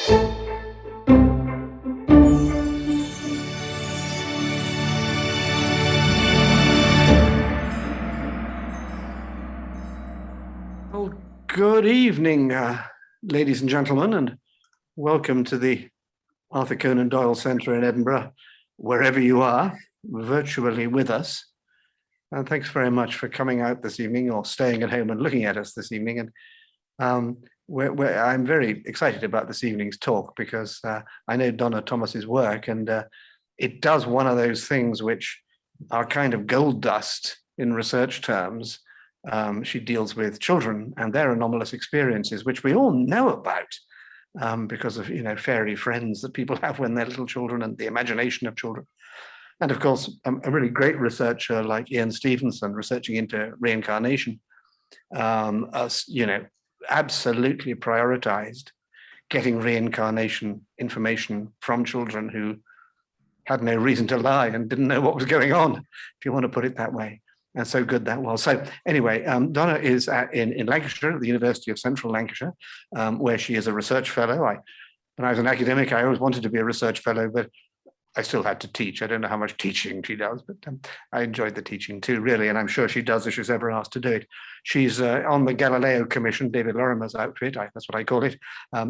Well, good evening, ladies and gentlemen, and welcome to the Arthur Conan Doyle Centre in Edinburgh, wherever you are, virtually with us. And thanks very much for coming out this evening or staying at home and looking at us this evening. And I'm very excited about this evening's talk because I know Donna Thomas's work, and it does one of those things which are kind of gold dust in research terms. She deals with children and their anomalous experiences, which we all know about because of, fairy friends that people have when they're little children and the imagination of children. And of course, a really great researcher like Ian Stevenson, researching into reincarnation, absolutely prioritized getting reincarnation information from children who had no reason to lie and didn't know what was going on, if you want to put it that way. And so good that was. So anyway, Donna is in Lancashire, at the University of Central Lancashire, where she is a research fellow. When I was an academic, I always wanted to be a research fellow, but I still had to teach. I don't know how much teaching she does, but I enjoyed the teaching too, really. And I'm sure she does if she's ever asked to do it. She's on the Galileo Commission, David Lorimer's outfit. That's what I call it,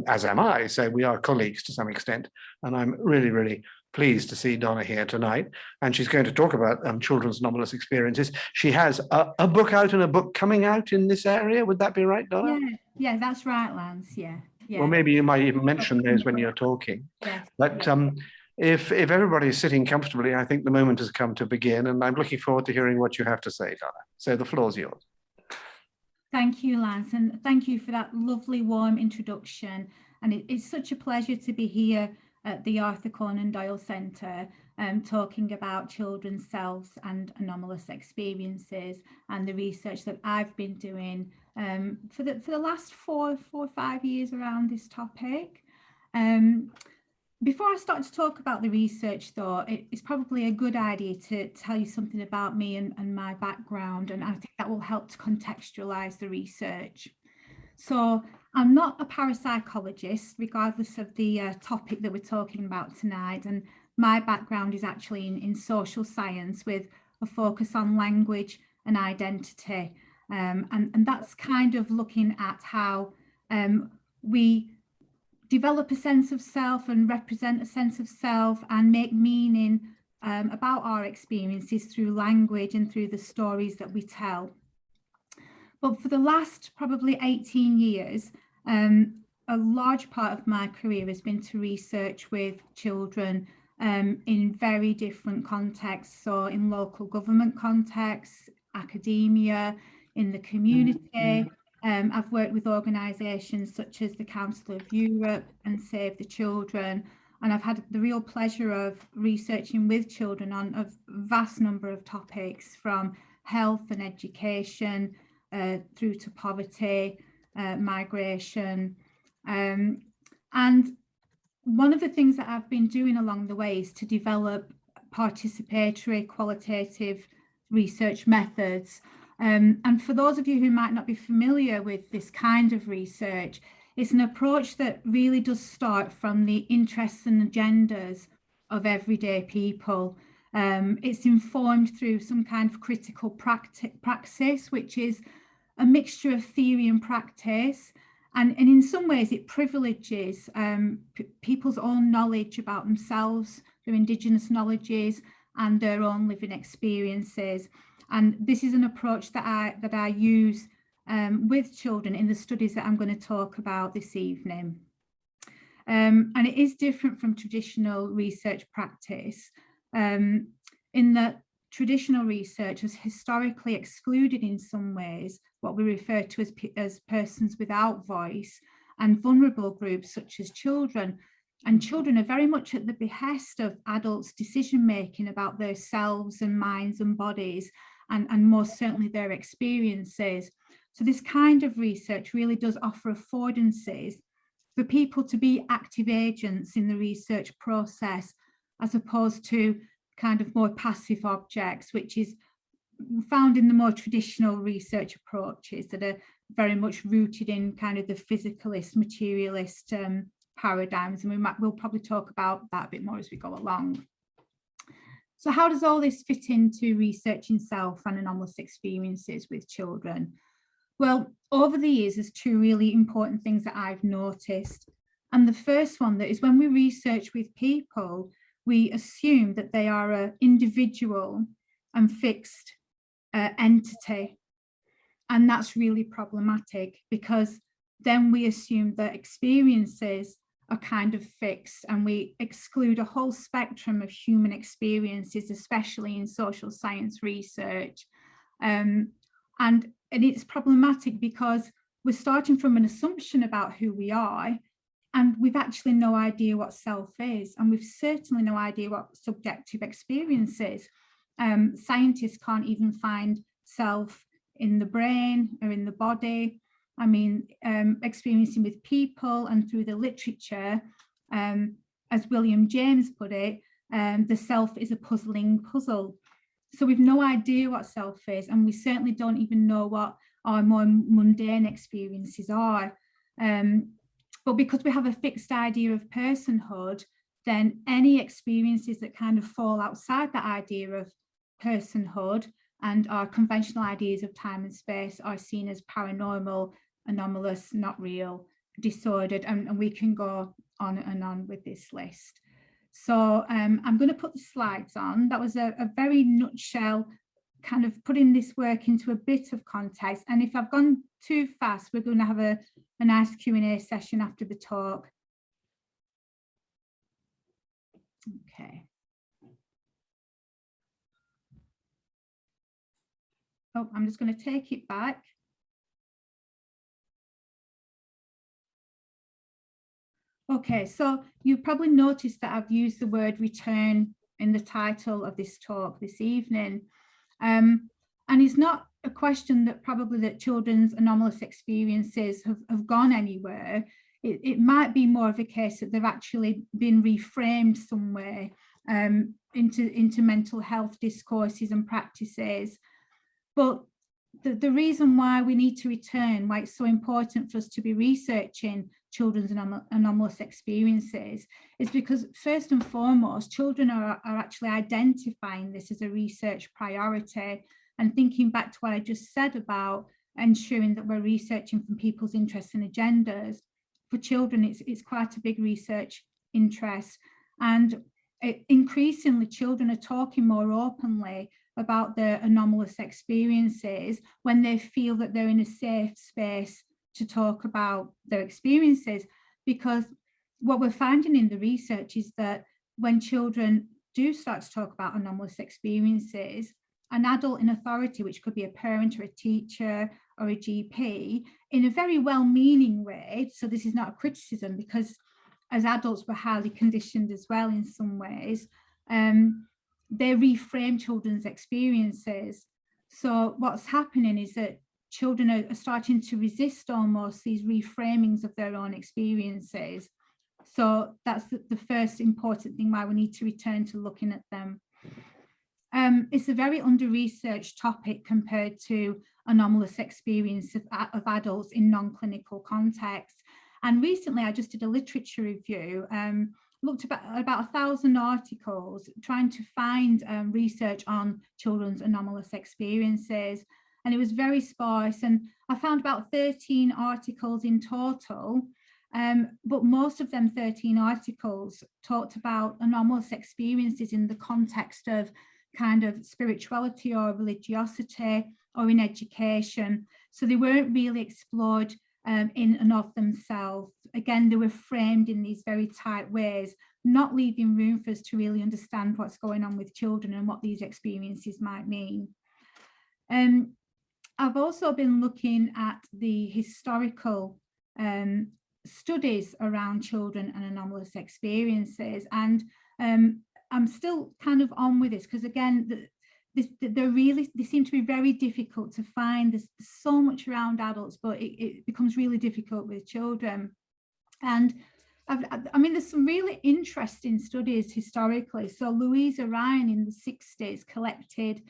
as am I. So we are colleagues to some extent. And I'm really, really pleased to see Donna here tonight. And she's going to talk about children's anomalous experiences. She has a book out and a book coming out in this area. Would that be right, Donna? Yeah, that's right, Lance. Yeah. Well, maybe you might even mention those when you're talking. Yes. But if everybody's sitting comfortably, I think the moment has come to begin, and I'm looking forward to hearing what you have to say, Donna. So the floor's yours. Thank you, Lance, and thank you for that lovely, warm introduction. And it's such a pleasure to be here at the Arthur Conan Doyle Centre, talking about children's selves and anomalous experiences, and the research that I've been doing for the last four or 5 years around this topic. Before I start to talk about the research, though, it's probably a good idea to tell you something about me and my background, and I think that will help to contextualize the research. So I'm not a parapsychologist, regardless of the topic that we're talking about tonight, and my background is actually in social science with a focus on language and identity, and that's kind of looking at how we develop a sense of self and represent a sense of self and make meaning about our experiences through language and through the stories that we tell. But for the last probably 18 years, a large part of my career has been to research with children in very different contexts. So in local government contexts, academia, in the community. I've worked with organisations such as the Council of Europe and Save the Children, and I've had the real pleasure of researching with children on a vast number of topics, from health and education through to poverty, migration. And one of the things that I've been doing along the way is to develop participatory, qualitative research methods. And for those of you who might not be familiar with this kind of research, it's an approach that really does start from the interests and agendas of everyday people. It's informed through some kind of critical praxis, which is a mixture of theory and practice. And in some ways, it privileges people's own knowledge about themselves, their Indigenous knowledges, and their own living experiences. And this is an approach that I use with children in the studies that I'm going to talk about this evening. And it is different from traditional research practice in that traditional research has historically excluded in some ways what we refer to as persons without voice and vulnerable groups such as children. And children are very much at the behest of adults' decision-making about their selves and minds and bodies, and most certainly their experiences. So this kind of research really does offer affordances for people to be active agents in the research process, as opposed to kind of more passive objects, which is found in the more traditional research approaches that are very much rooted in kind of the physicalist, materialist paradigms, and we'll probably talk about that a bit more as we go along. So how does all this fit into researching self and anomalous experiences with children? Well, over the years, there's two really important things that I've noticed. And the first one that is when we research with people, we assume that they are an individual and fixed entity. And that's really problematic, because then we assume that experiences are kind of fixed, and we exclude a whole spectrum of human experiences, especially in social science research. And it's problematic because we're starting from an assumption about who we are, and we've actually no idea what self is, and we've certainly no idea what subjective experience is. Scientists can't even find self in the brain or in the body. I mean, experiencing with people and through the literature, as William James put it, the self is a puzzling puzzle. So we've no idea what self is, and we certainly don't even know what our more mundane experiences are. But because we have a fixed idea of personhood, then any experiences that kind of fall outside that idea of personhood and our conventional ideas of time and space are seen as paranormal, anomalous, not real, disordered, and we can go on and on with this list. So I'm going to put the slides on. That was a very nutshell, kind of putting this work into a bit of context. And if I've gone too fast, we're going to have a nice Q&A session after the talk. Okay. Oh, I'm just going to take it back. Okay, so you probably noticed that I've used the word return in the title of this talk this evening. And it's not a question that probably that children's anomalous experiences have gone anywhere. It might be more of a case that they've actually been reframed somewhere into mental health discourses and practices. But the reason why we need to return, why it's so important for us to be researching children's anomalous experiences, is because first and foremost, children are actually identifying this as a research priority. And thinking back to what I just said about ensuring that we're researching from people's interests and agendas, for children, it's quite a big research interest. And increasingly, children are talking more openly about their anomalous experiences when they feel that they're in a safe space to talk about their experiences. Because what we're finding in the research is that when children do start to talk about anomalous experiences, an adult in authority, which could be a parent or a teacher or a GP, in a very well-meaning way, so this is not a criticism, because as adults we're highly conditioned as well in some ways, they reframe children's experiences. So what's happening is that children are starting to resist almost these reframings of their own experiences. So that's the first important thing why we need to return to looking at them. It's a very under-researched topic compared to anomalous experience of adults in non-clinical contexts. And recently I just did a literature review, looked at about 1,000 articles trying to find research on children's anomalous experiences. And it was very sparse, and I found about 13 articles in total, but most of them 13 articles talked about anomalous experiences in the context of kind of spirituality or religiosity or in education. So they weren't really explored in and of themselves. Again, they were framed in these very tight ways, not leaving room for us to really understand what's going on with children and what these experiences might mean. I've also been looking at the historical studies around children and anomalous experiences, and I'm still kind of on with this because, again, they seem to be very difficult to find. There's so much around adults, but it becomes really difficult with children. And I mean, there's some really interesting studies historically. So Louisa Ryan in the 60s collected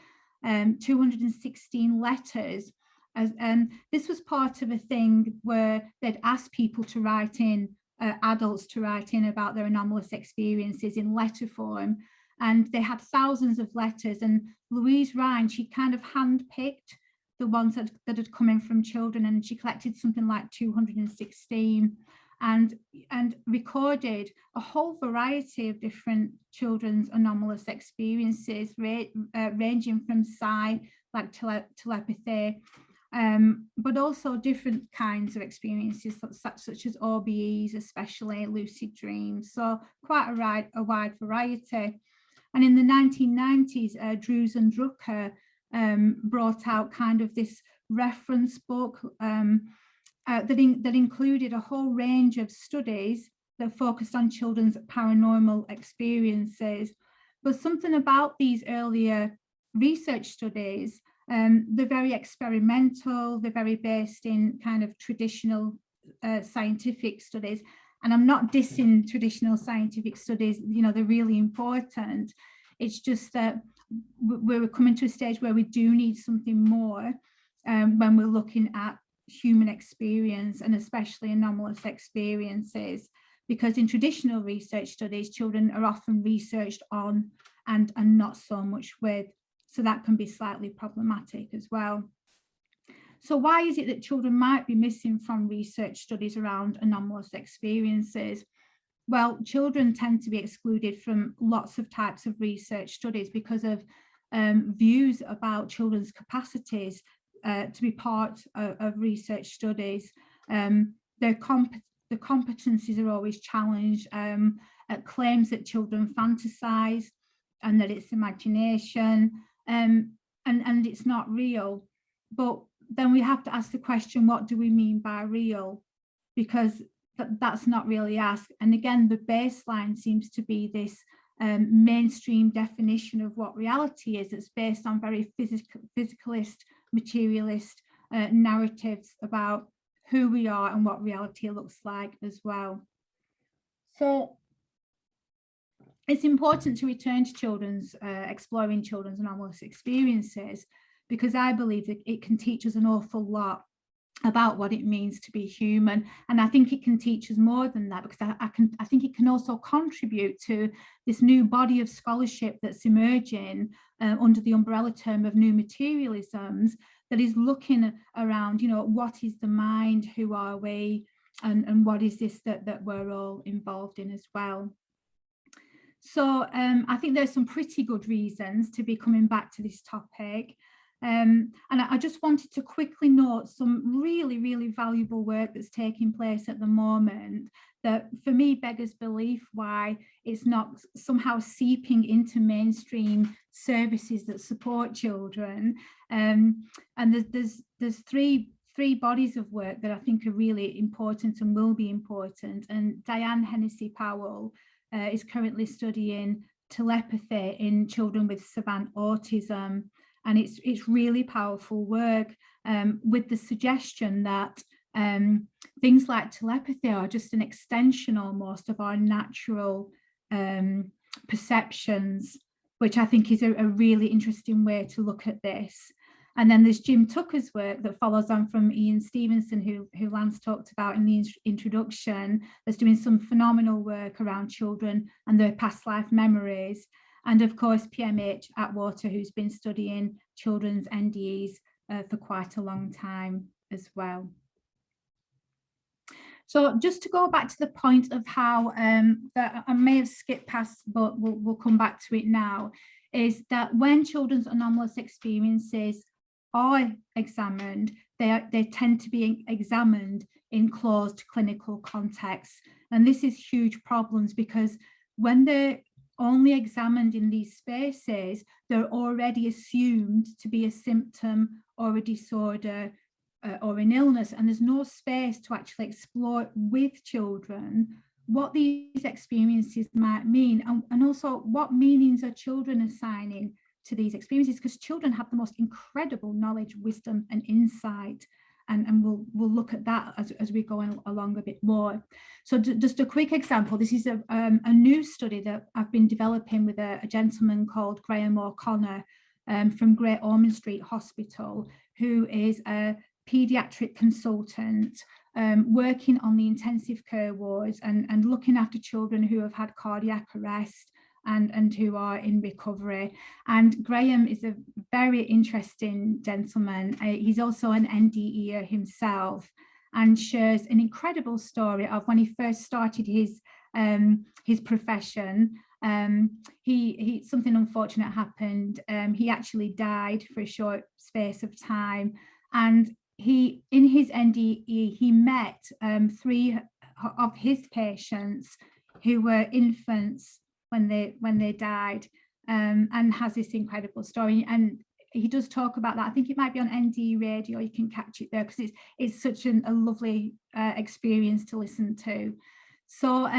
216 letters, and this was part of a thing where they'd ask people to write in adults to write in about their anomalous experiences in letter form, and they had thousands of letters, and Louise Ryan, she kind of handpicked the ones that had come in from children, and she collected something like 216 and recorded a whole variety of different children's anomalous experiences, ranging from psi, like telepathy, but also different kinds of experiences such as OBEs, especially lucid dreams. So quite a wide variety. And in the 1990s, Drews and Drucker brought out kind of this reference book that included a whole range of studies that focused on children's paranormal experiences. But something about these earlier research studies, they're very experimental, they're very based in kind of traditional scientific studies. And I'm not dissing traditional scientific studies, you know, they're really important. It's just that we're coming to a stage where we do need something more when we're looking at human experience, and especially anomalous experiences, because in traditional research studies, children are often researched on and not so much with. So that can be slightly problematic as well. So why is it that children might be missing from research studies around anomalous experiences? Well, children tend to be excluded from lots of types of research studies because of views about children's capacities to be part of research studies. The competencies are always challenged, at claims that children fantasize and that it's imagination, and it's not real. But then we have to ask the question, what do we mean by real? Because that's not really asked. And again, the baseline seems to be this mainstream definition of what reality is. It's based on very physicalist, materialist narratives about who we are and what reality looks like as well. So it's important to return to children's, exploring children's anomalous experiences, because I believe that it can teach us an awful lot about what it means to be human. And I think it can teach us more than that, because I think it can also contribute to this new body of scholarship that's emerging under the umbrella term of new materialisms, that is looking around, you know, what is the mind, who are we, and what is this that we're all involved in as well. So I think there's some pretty good reasons to be coming back to this topic. And I just wanted to quickly note some really, really valuable work that's taking place at the moment that for me beggars belief why it's not somehow seeping into mainstream services that support children. And there's three bodies of work that I think are really important and will be important. And Diane Hennessy Powell is currently studying telepathy in children with savant autism. And it's really powerful work, with the suggestion that things like telepathy are just an extension almost of our natural perceptions, which I think is a really interesting way to look at this. And then there's Jim Tucker's work that follows on from Ian Stevenson, who Lance talked about in the introduction, that's doing some phenomenal work around children and their past life memories. And of course, PMH Atwater, who's been studying children's NDEs for quite a long time as well. So just to go back to the point of how, that I may have skipped past, but we'll come back to it now, is that when children's anomalous experiences are examined, they tend to be examined in closed clinical contexts. And this is huge problems, because when they're only examined in these spaces, they're already assumed to be a symptom or a disorder or an illness, and there's no space to actually explore with children what these experiences might mean, and also what meanings are children assigning to these experiences, because children have the most incredible knowledge, wisdom and insight. And we'll look at that as we go along a bit more. So just a quick example, this is a new study that I've been developing with a gentleman called Graham O'Connor from Great Ormond Street Hospital, who is a paediatric consultant working on the intensive care wards and looking after children who have had cardiac arrest and who are in recovery. And Graham is a very interesting gentleman. He's also an NDEer himself, and shares an incredible story of when he first started his profession. Something unfortunate happened. He actually died for a short space of time, and in his NDE he met 3 of his patients who were infants when they died, and has this incredible story. And he does talk about that. I think it might be on NDE radio. You can catch it there, because it's such a lovely experience to listen to. So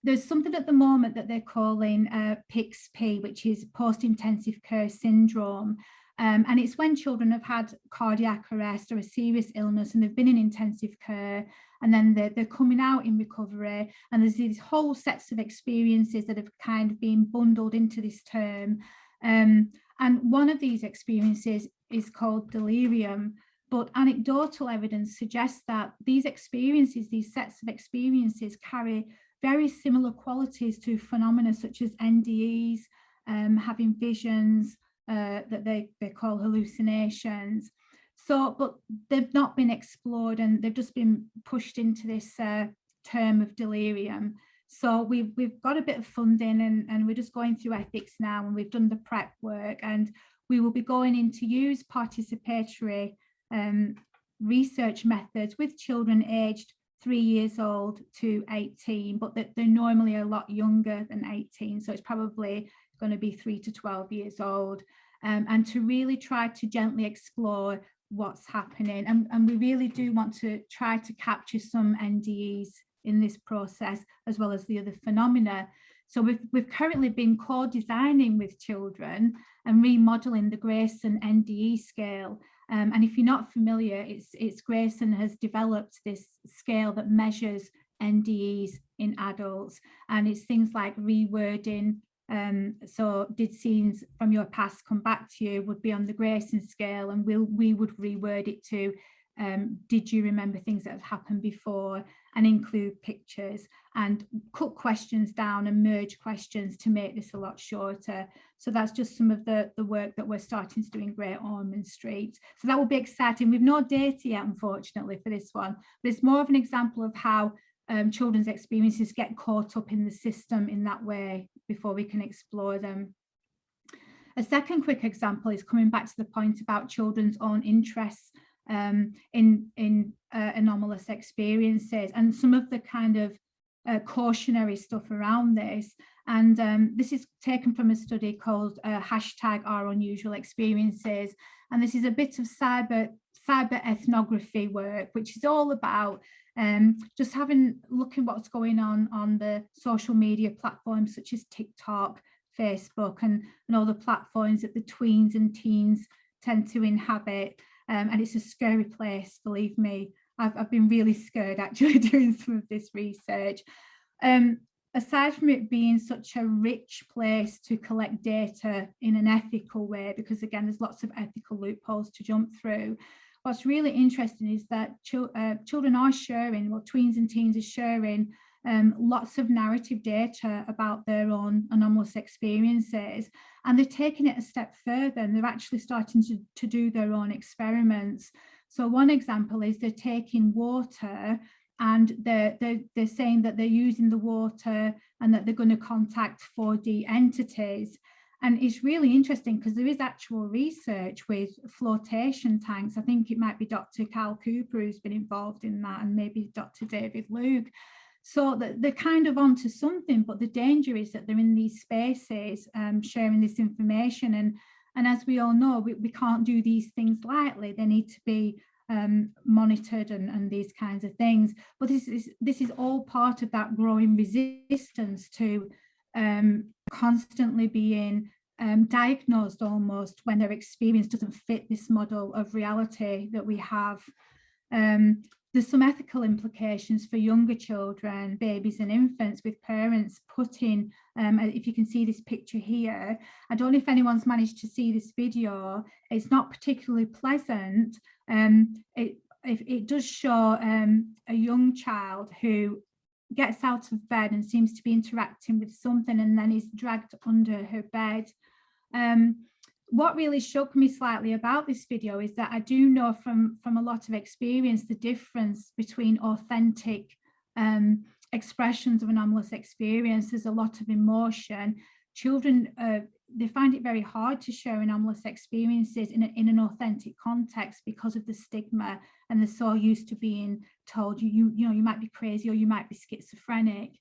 there's something at the moment that they're calling PICS-P, which is post-intensive care syndrome. And it's when children have had cardiac arrest or a serious illness and they've been in intensive care, and then they're coming out in recovery, and there's these whole sets of experiences that have kind of been bundled into this term. And one of these experiences is called delirium, but anecdotal evidence suggests that these experiences, these sets of experiences, carry very similar qualities to phenomena such as NDEs, having visions, that they call hallucinations. So, but they've not been explored, and they've just been pushed into this term of delirium. So we've got a bit of funding, and we're just going through ethics now, and we've done the prep work, and we will be going in to use participatory research methods with children aged 3 years old to 18, but that they're normally a lot younger than 18. So it's probably going to be 3 to 12 years old, and to really try to gently explore what's happening. And we really do want to try to capture some NDEs in this process, as well as the other phenomena. So we've currently been co-designing with children and remodeling the Grayson NDE scale. And if you're not familiar, it's Grayson has developed this scale that measures NDEs in adults, and it's things like rewording. So did scenes from your past come back to you would be on the Grayson scale, and we would reword it to did you remember things that have happened before, and include pictures, and cut questions down and merge questions to make this a lot shorter. So that's just some of the work that we're starting to do in Great Ormond Street. So that will be exciting. We've no data yet, unfortunately, for this one, but it's more of an example of how children's experiences get caught up in the system in that way before we can explore them. A second quick example is coming back to the point about children's own interests in anomalous experiences, and some of the kind of cautionary stuff around this. And this is taken from a study called #OurUnusualExperiences, and this is a bit of cyber ethnography work, which is all about just looking what's going on the social media platforms such as TikTok, Facebook, and all the platforms that the tweens and teens tend to inhabit. And it's a scary place, believe me. I've been really scared actually doing some of this research. Aside from it being such a rich place to collect data in an ethical way, because again, there's lots of ethical loopholes to jump through, what's really interesting is that children are sharing, well, tweens and teens are sharing lots of narrative data about their own anomalous experiences, and they're taking it a step further, and they're actually starting to do their own experiments. So one example is they're taking water, and they're saying that they're using the water and that they're going to contact 4D entities. And it's really interesting because there is actual research with flotation tanks. I think it might be Dr. Cal Cooper who's been involved in that, and maybe Dr. David Luke. So they're kind of onto something, but the danger is that they're in these spaces sharing this information. And as we all know, we can't do these things lightly. They need to be monitored and these kinds of things. But this is all part of that growing resistance to constantly being diagnosed almost when their experience doesn't fit this model of reality that we have. there's some ethical implications for younger children, babies and infants, with parents putting, if you can see this picture here, I don't know if anyone's managed to see this video, it's not particularly pleasant. It does show a young child who gets out of bed and seems to be interacting with something and then is dragged under her bed. What really shook me slightly about this video is that I do know from a lot of experience the difference between authentic expressions of anomalous experience. There's a lot of emotion. Children, they find it very hard to share anomalous experiences in an authentic context because of the stigma, and they're so used to being told you might be crazy or you might be schizophrenic.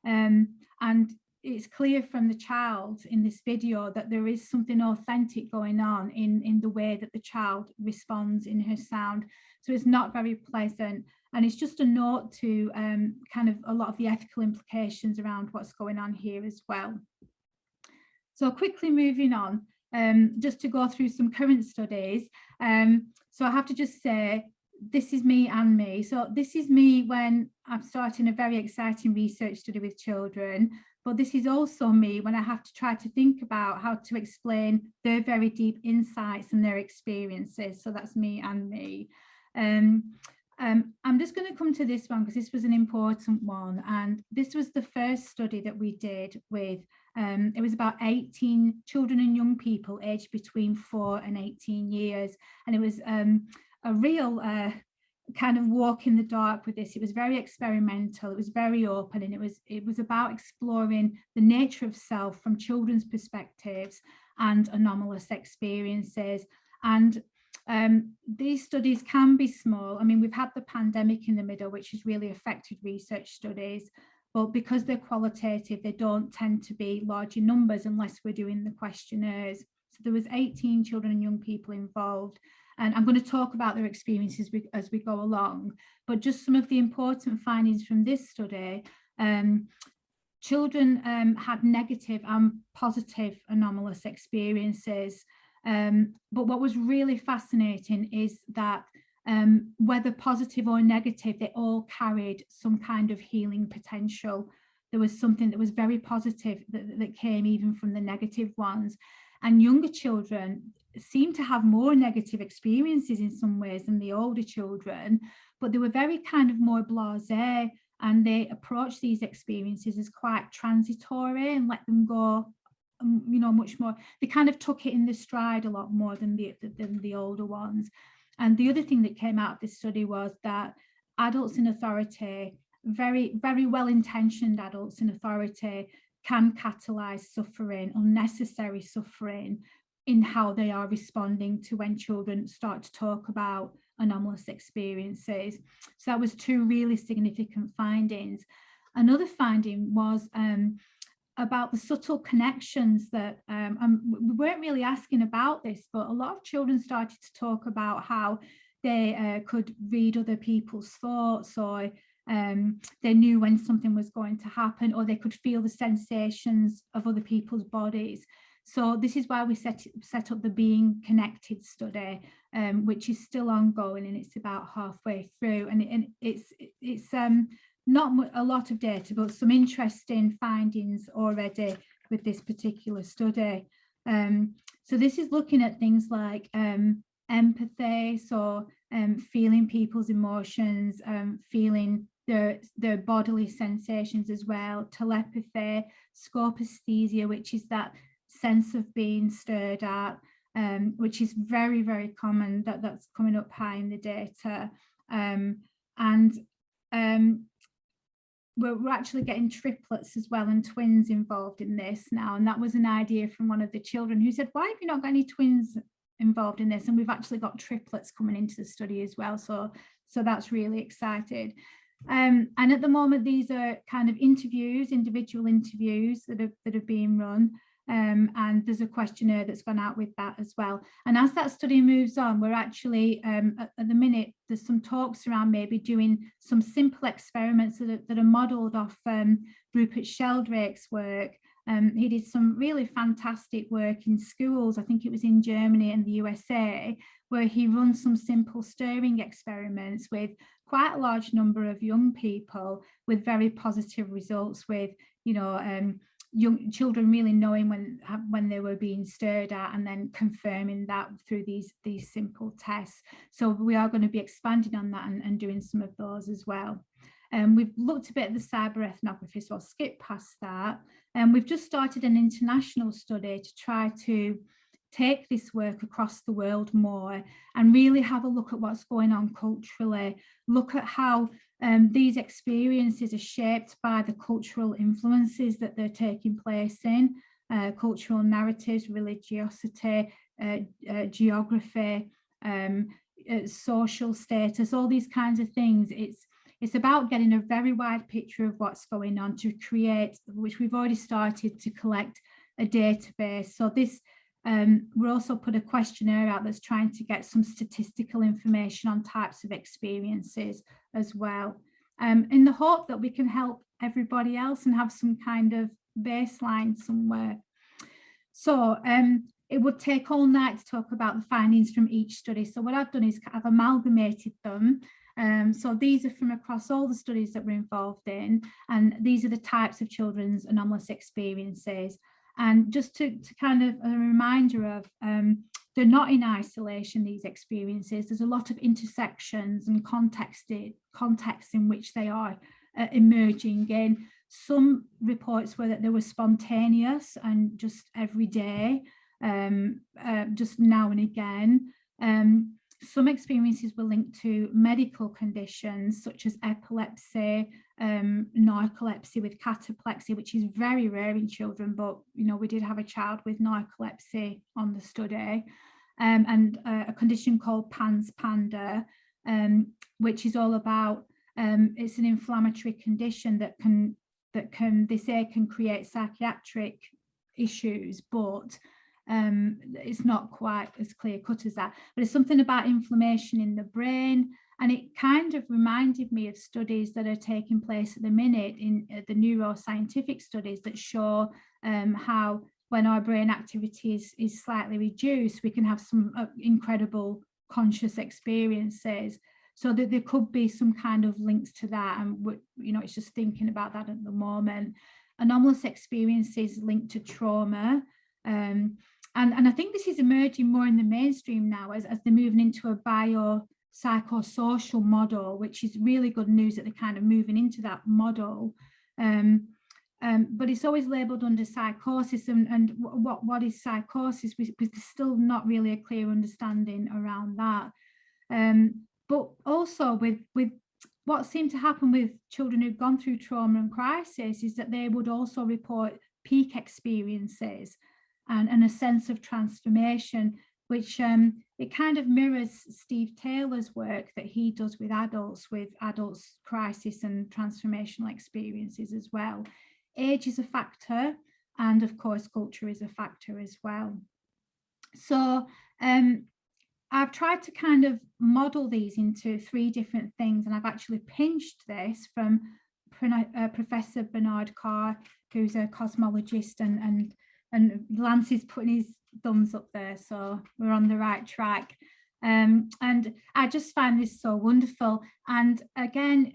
And it's clear from the child in this video that there is something authentic going on in the way that the child responds in her sound. So it's not very pleasant. And it's just a note to kind of a lot of the ethical implications around what's going on here as well. So quickly moving on, just to go through some current studies. So I have to just say, this is me and me. So this is me when I'm starting a very exciting research study with children, but this is also me when I have to try to think about how to explain their very deep insights and their experiences. So that's me and me. I'm just going to come to this one because this was an important one. And this was the first study that we did with, it was about 18 children and young people aged between 4 and 18 years. And it was a real kind of walk in the dark with this. It was very experimental, it was very open, and it was about exploring the nature of self from children's perspectives and anomalous experiences. And these studies can be small. I mean, we've had the pandemic in the middle, which has really affected research studies, but because they're qualitative, they don't tend to be larger numbers unless we're doing the questionnaires. So there was 18 children and young people involved. And I'm going to talk about their experiences as we go along, but just some of the important findings from this study. Children had negative and positive anomalous experiences. But what was really fascinating is that whether positive or negative, they all carried some kind of healing potential. There was something that was very positive that came even from the negative ones. And younger children seem to have more negative experiences in some ways than the older children, but they were very kind of more blasé, and they approached these experiences as quite transitory and let them go, much more. They kind of took it in the stride a lot more than the older ones. And the other thing that came out of this study was that adults in authority, very, very well-intentioned adults in authority, can catalyze suffering, unnecessary suffering, in how they are responding to when children start to talk about anomalous experiences. So that was 2 really significant findings. Another finding was about the subtle connections that, we weren't really asking about this, but a lot of children started to talk about how they could read other people's thoughts, or they knew when something was going to happen, or they could feel the sensations of other people's bodies. So this is why we set up the Being Connected study, which is still ongoing, and it's about halfway through. And it's not a lot of data, but some interesting findings already with this particular study. So this is looking at things like empathy, so feeling people's emotions, feeling their bodily sensations as well, telepathy, scopesthesia, which is that sense of being stirred at, which is very, very common, that's coming up high in the data. We're actually getting triplets as well, and twins involved in this now. And that was an idea from one of the children who said, why have you not got any twins involved in this? And we've actually got triplets coming into the study as well. So that's really exciting. And at the moment, these are kind of interviews, individual interviews that are being run. And there's a questionnaire that's gone out with that as well. And as that study moves on, we're actually, at the minute, there's some talks around maybe doing some simple experiments that are modelled off Rupert Sheldrake's work. He did some really fantastic work in schools, I think it was in Germany and the USA, where he runs some simple stirring experiments with quite a large number of young people with very positive results, with, you know, young children really knowing when they were being stared at, and then confirming that through these simple tests. So we are going to be expanding on that and doing some of those as well. We've looked a bit at the cyber ethnography, so I'll skip past that. And we've just started an international study to try to take this work across the world more and really have a look at what's going on culturally, look at how these experiences are shaped by the cultural influences that they're taking place in, cultural narratives, religiosity, geography, social status, all these kinds of things. It's about getting a very wide picture of what's going on to create, which we've already started to collect, a database. So this, we also put a questionnaire out that's trying to get some statistical information on types of experiences as well, in the hope that we can help everybody else and have some kind of baseline somewhere. So it would take all night to talk about the findings from each study. So what I've done is I've amalgamated them. So these are from across all the studies that we're involved in, and these are the types of children's anomalous experiences. And just to kind of a reminder of, they're not in isolation, these experiences. There's a lot of intersections and contexts in which they are emerging in. Some reports were that they were spontaneous and just every day, just now and again. Some experiences were linked to medical conditions such as epilepsy, narcolepsy with cataplexy, which is very rare in children, but you know, we did have a child with narcolepsy on the study, and a condition called PANS PANDA, which is all about, it's an inflammatory condition that can they say can create psychiatric issues, but it's not quite as clear cut as that. But it's something about inflammation in the brain, and it kind of reminded me of studies that are taking place at the minute in the neuroscientific studies that show how when our brain activity is slightly reduced, we can have some incredible conscious experiences. So that there could be some kind of links to that, and you know, it's just thinking about that at the moment. Anomalous experiences linked to trauma, and I think this is emerging more in the mainstream now as they're moving into a biopsychosocial model, which is really good news that they're kind of moving into that model. But it's always labelled under psychosis, and what is psychosis? There's still not really a clear understanding around that. But also with what seemed to happen with children who've gone through trauma and crisis is that they would also report peak experiences and a sense of transformation, which it kind of mirrors Steve Taylor's work that he does with adults crisis and transformational experiences as well. Age is a factor, and of course culture is a factor as well. So I've tried to kind of model these into 3 different things, and I've actually pinched this from Professor Bernard Carr, who's a cosmologist, and Lance is putting his thumbs up there, so we're on the right track. And I just find this so wonderful. And again,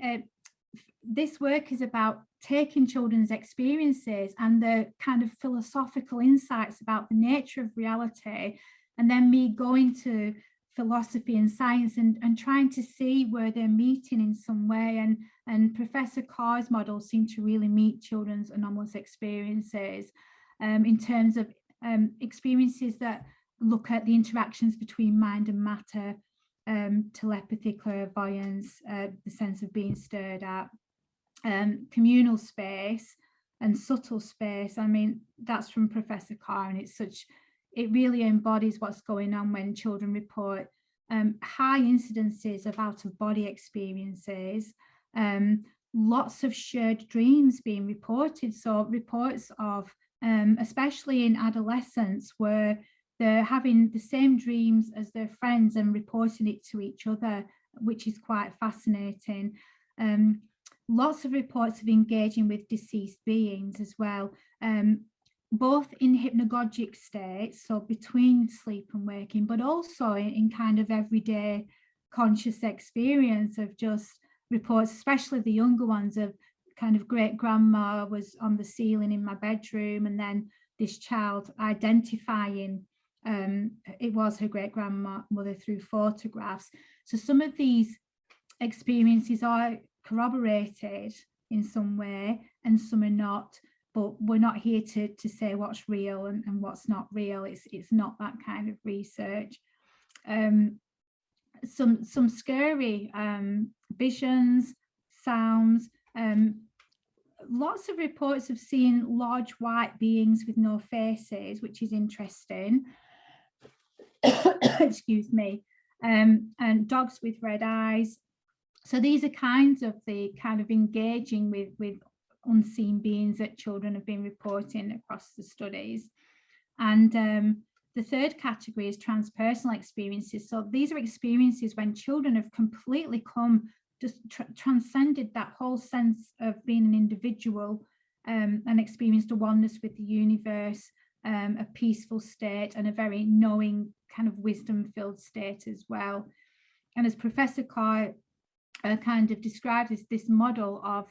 this work is about taking children's experiences and the kind of philosophical insights about the nature of reality, and then me going to philosophy and science and trying to see where they're meeting in some way. And Professor Carr's models seem to really meet children's anomalous experiences in terms of experiences that look at the interactions between mind and matter, telepathy, clairvoyance, the sense of being stared at, communal space and subtle space. I mean, that's from Professor Carr, and it really embodies what's going on when children report high incidences of out-of-body experiences, lots of shared dreams being reported. So reports of, especially in adolescence, where they're having the same dreams as their friends and reporting it to each other, which is quite fascinating. Lots of reports of engaging with deceased beings as well, both in hypnagogic states, so between sleep and waking, but also in kind of everyday conscious experience of just reports, especially the younger ones, of kind of great grandma was on the ceiling in my bedroom, and then this child identifying it was her great grandmother through photographs. So some of these experiences are corroborated in some way and some are not, but we're not here to say what's real and what's not real. It's not that kind of research. Some scary visions, sounds. Lots of reports of seeing large white beings with no faces, which is interesting. Excuse me. And dogs with red eyes. So these are kinds of the kind of engaging with unseen beings that children have been reporting across the studies. And the third category is transpersonal experiences. So these are experiences when children have completely just transcended that whole sense of being an individual and experienced a oneness with the universe, a peaceful state, and a very knowing kind of wisdom-filled state as well. And as Professor Carr kind of described this model of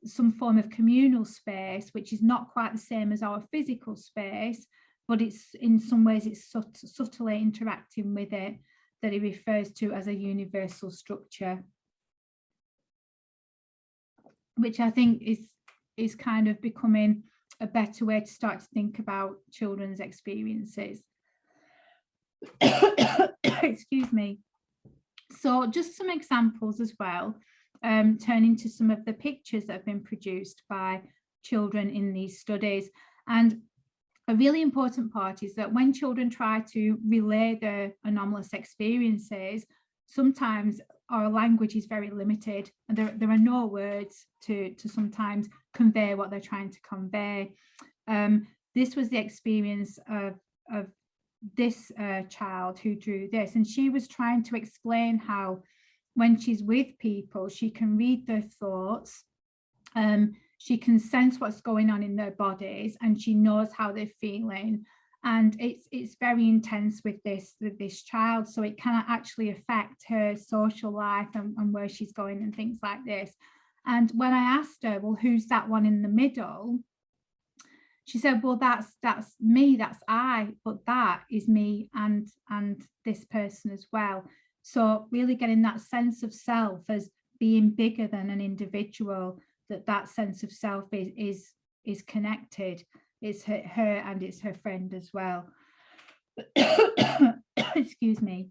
some form of communal space, which is not quite the same as our physical space, but it's in some ways it's subtly interacting with it, that he refers to as a universal structure, which I think is kind of becoming a better way to start to think about children's experiences. Excuse me. So just some examples as well, turning to some of the pictures that have been produced by children in these studies. And a really important part is that when children try to relay their anomalous experiences, sometimes our language is very limited and there are no words to sometimes convey what they're trying to convey. This was the experience of this child who drew this, and she was trying to explain how when she's with people, she can read their thoughts, she can sense what's going on in their bodies, and she knows how they're feeling. And it's very intense with this child, so it can actually affect her social life and where she's going and things like this. And when I asked her, well, who's that one in the middle? She said, well, that's me, that's I, but that is me and this person as well. So really getting that sense of self as being bigger than an individual, that sense of self is connected. It's her and it's her friend as well. Excuse me.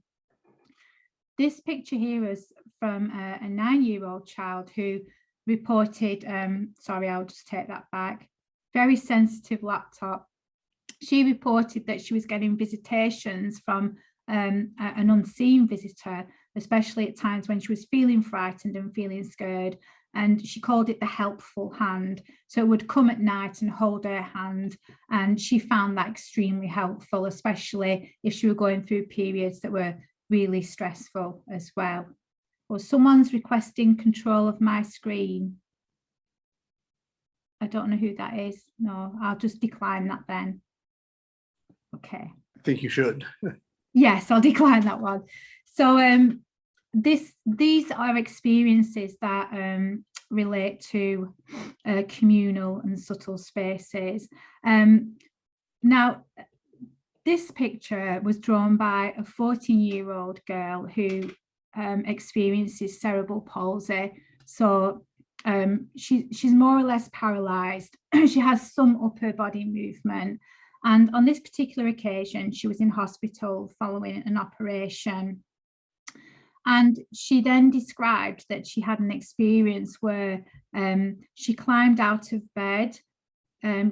This picture here is from a 9-year-old child who reported, sorry, I'll just take that back, very sensitive laptop. She reported that she was getting visitations from an unseen visitor, especially at times when she was feeling frightened and feeling scared. And she called it the helpful hand. So it would come at night and hold her hand. And she found that extremely helpful, especially if she were going through periods that were really stressful as well. Or someone's requesting control of my screen. I don't know who that is. No, I'll just decline that then. Okay. I think you should. Yes, I'll decline that one. So these are experiences that relate to communal and subtle spaces. Now, this picture was drawn by a 14-year-old girl who experiences cerebral palsy. So she's more or less paralyzed. She has some upper body movement. And on this particular occasion, she was in hospital following an operation. And she then described that she had an experience where she climbed out of bed,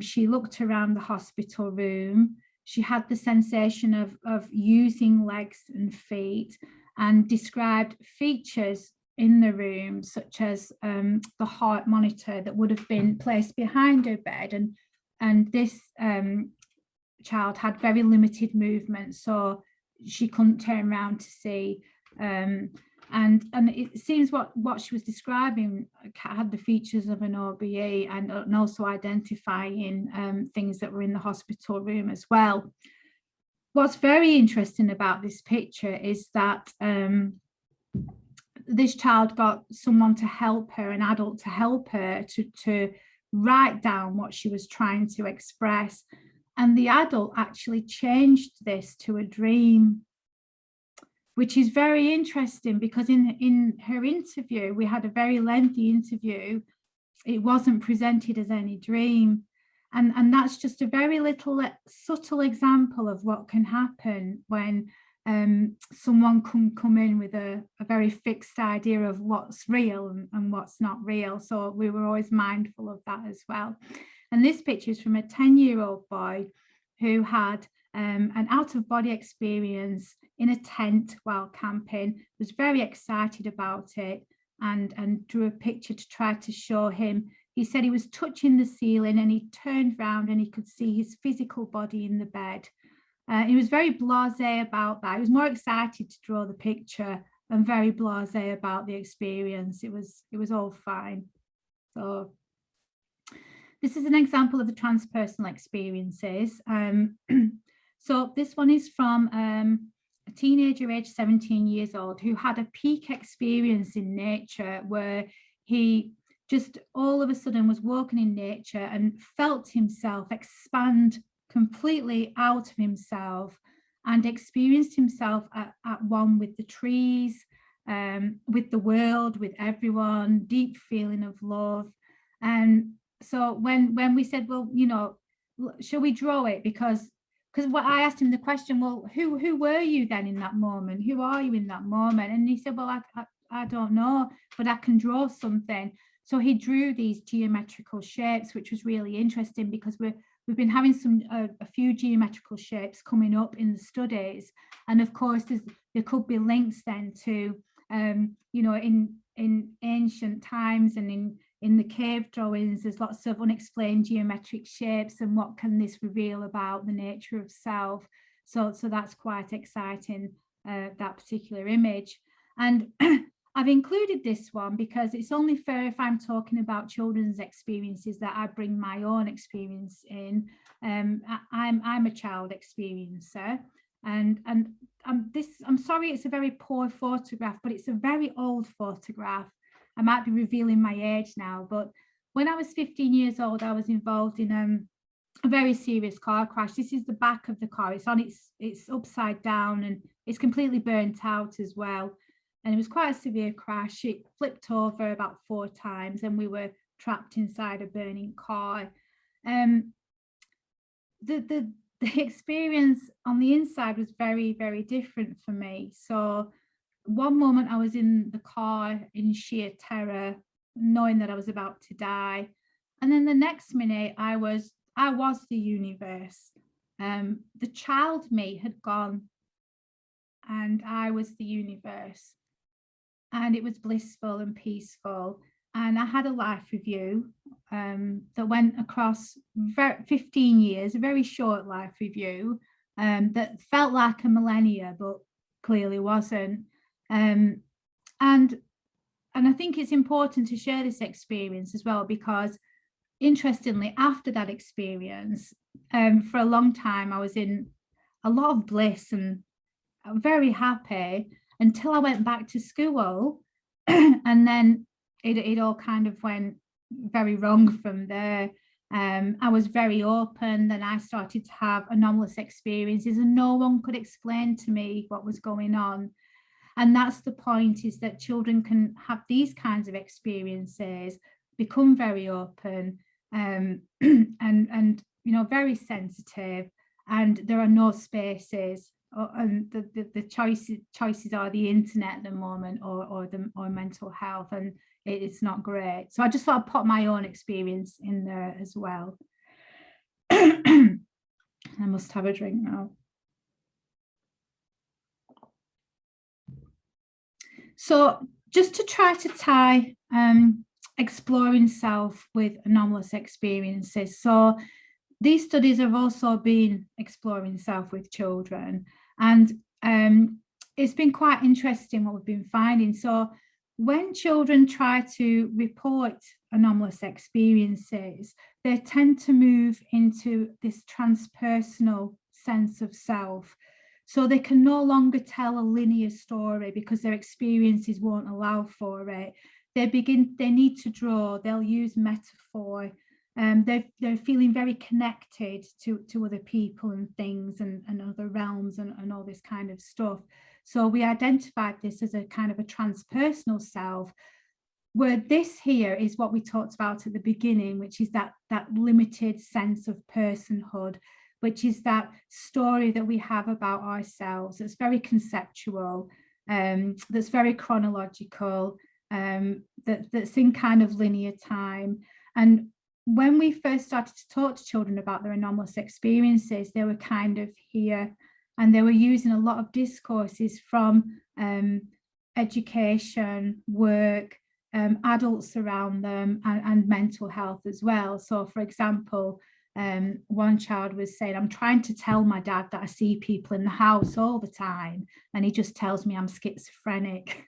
she looked around the hospital room, she had the sensation of using legs and feet, and described features in the room, such as the heart monitor that would have been placed behind her bed. And this child had very limited movement, so she couldn't turn around to see. And it seems what she was describing had the features of an OBE and also identifying things that were in the hospital room as well. What's very interesting about this picture is that this child got someone to help her, an adult to help her to write down what she was trying to express. And the adult actually changed this to a dream, which is very interesting, because in her interview, we had a very lengthy interview, it wasn't presented as any dream. And that's just a very little subtle example of what can happen when someone can come in with a very fixed idea of what's real and what's not real. So we were always mindful of that as well. And this picture is from a 10-year-old boy who had an out-of-body experience in a tent while camping, was very excited about it, and drew a picture to try to show him. He said he was touching the ceiling and he turned round and he could see his physical body in the bed. He was very blasé about that. He was more excited to draw the picture and very blasé about the experience. It was all fine. So this is an example of the transpersonal experiences. So this one is from a teenager aged 17 years old who had a peak experience in nature, where he just all of a sudden was walking in nature and felt himself expand completely out of himself and experienced himself at one with the trees, with the world, with everyone, deep feeling of love. And so when we said, well, you know, shall we draw it? Because what I asked him the question, well, who were you then in that moment? Who are you in that moment? And he said, well, I don't know, but I can draw something. So he drew these geometrical shapes, which was really interesting, because we've been having a few geometrical shapes coming up in the studies. And of course, there could be links then to, you know, in ancient times and in the cave drawings, there's lots of unexplained geometric shapes, and what can this reveal about the nature of self? So that's quite exciting, that particular image. And I've included this one because it's only fair if I'm talking about children's experiences that I bring my own experience in. I'm a child experiencer, and I'm sorry, it's a very poor photograph, but it's a very old photograph. I might be revealing my age now, but when I was 15 years old, I was involved in a very serious car crash. This is the back of the car. It's upside down and it's completely burnt out as well. And it was quite a severe crash. It flipped over about 4 times and we were trapped inside a burning car. The experience on the inside was very, very different for me. So one moment I was in the car in sheer terror, knowing that I was about to die. And then the next minute I was the universe. The child me had gone and I was the universe. And it was blissful and peaceful. And I had a life review that went across 15 years, a very short life review that felt like a millennia, but clearly wasn't. And I think it's important to share this experience as well, because interestingly, after that experience, for a long time, I was in a lot of bliss and very happy until I went back to school. And then it all kind of went very wrong from there. I was very open, then I started to have anomalous experiences and no one could explain to me what was going on. And that's the point, is that children can have these kinds of experiences, become very open and you know, very sensitive, and there are no spaces, and the choices are the internet at the moment or mental health, and it's not great. So I just thought I'd put my own experience in there as well. I must have a drink now. So just to try to tie exploring self with anomalous experiences. So these studies have also been exploring self with children, and it's been quite interesting what we've been finding. So when children try to report anomalous experiences, they tend to move into this transpersonal sense of self. So they can no longer tell a linear story because their experiences won't allow for it. They need to draw, they'll use metaphor. They're feeling very connected to other people and things and other realms and all this kind of stuff. So we identified this as a kind of a transpersonal self, where this here is what we talked about at the beginning, which is that limited sense of personhood, which is that story that we have about ourselves that's very conceptual, that's very chronological, that's in kind of linear time. And when we first started to talk to children about their anomalous experiences, they were kind of here, and they were using a lot of discourses from education, work, adults around them, and mental health as well. So for example, one child was saying, I'm trying to tell my dad that I see people in the house all the time, and he just tells me I'm schizophrenic.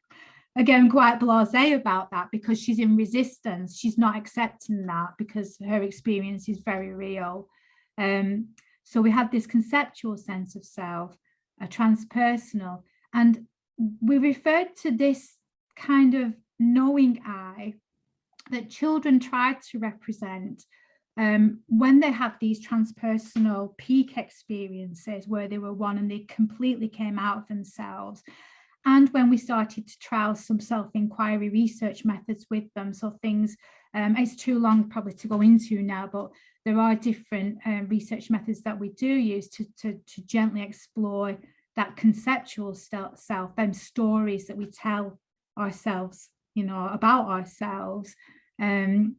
Again, quite blasé about that, because she's in resistance. She's not accepting that because her experience is very real. So we have this conceptual sense of self, a transpersonal, and we referred to this kind of knowing I that children try to represent when they have these transpersonal peak experiences where they were one and they completely came out of themselves. And when we started to trial some self-inquiry research methods with them, so things, it's too long probably to go into now, but there are different research methods that we do use to gently explore that conceptual self, them stories that we tell ourselves, you know, about ourselves. And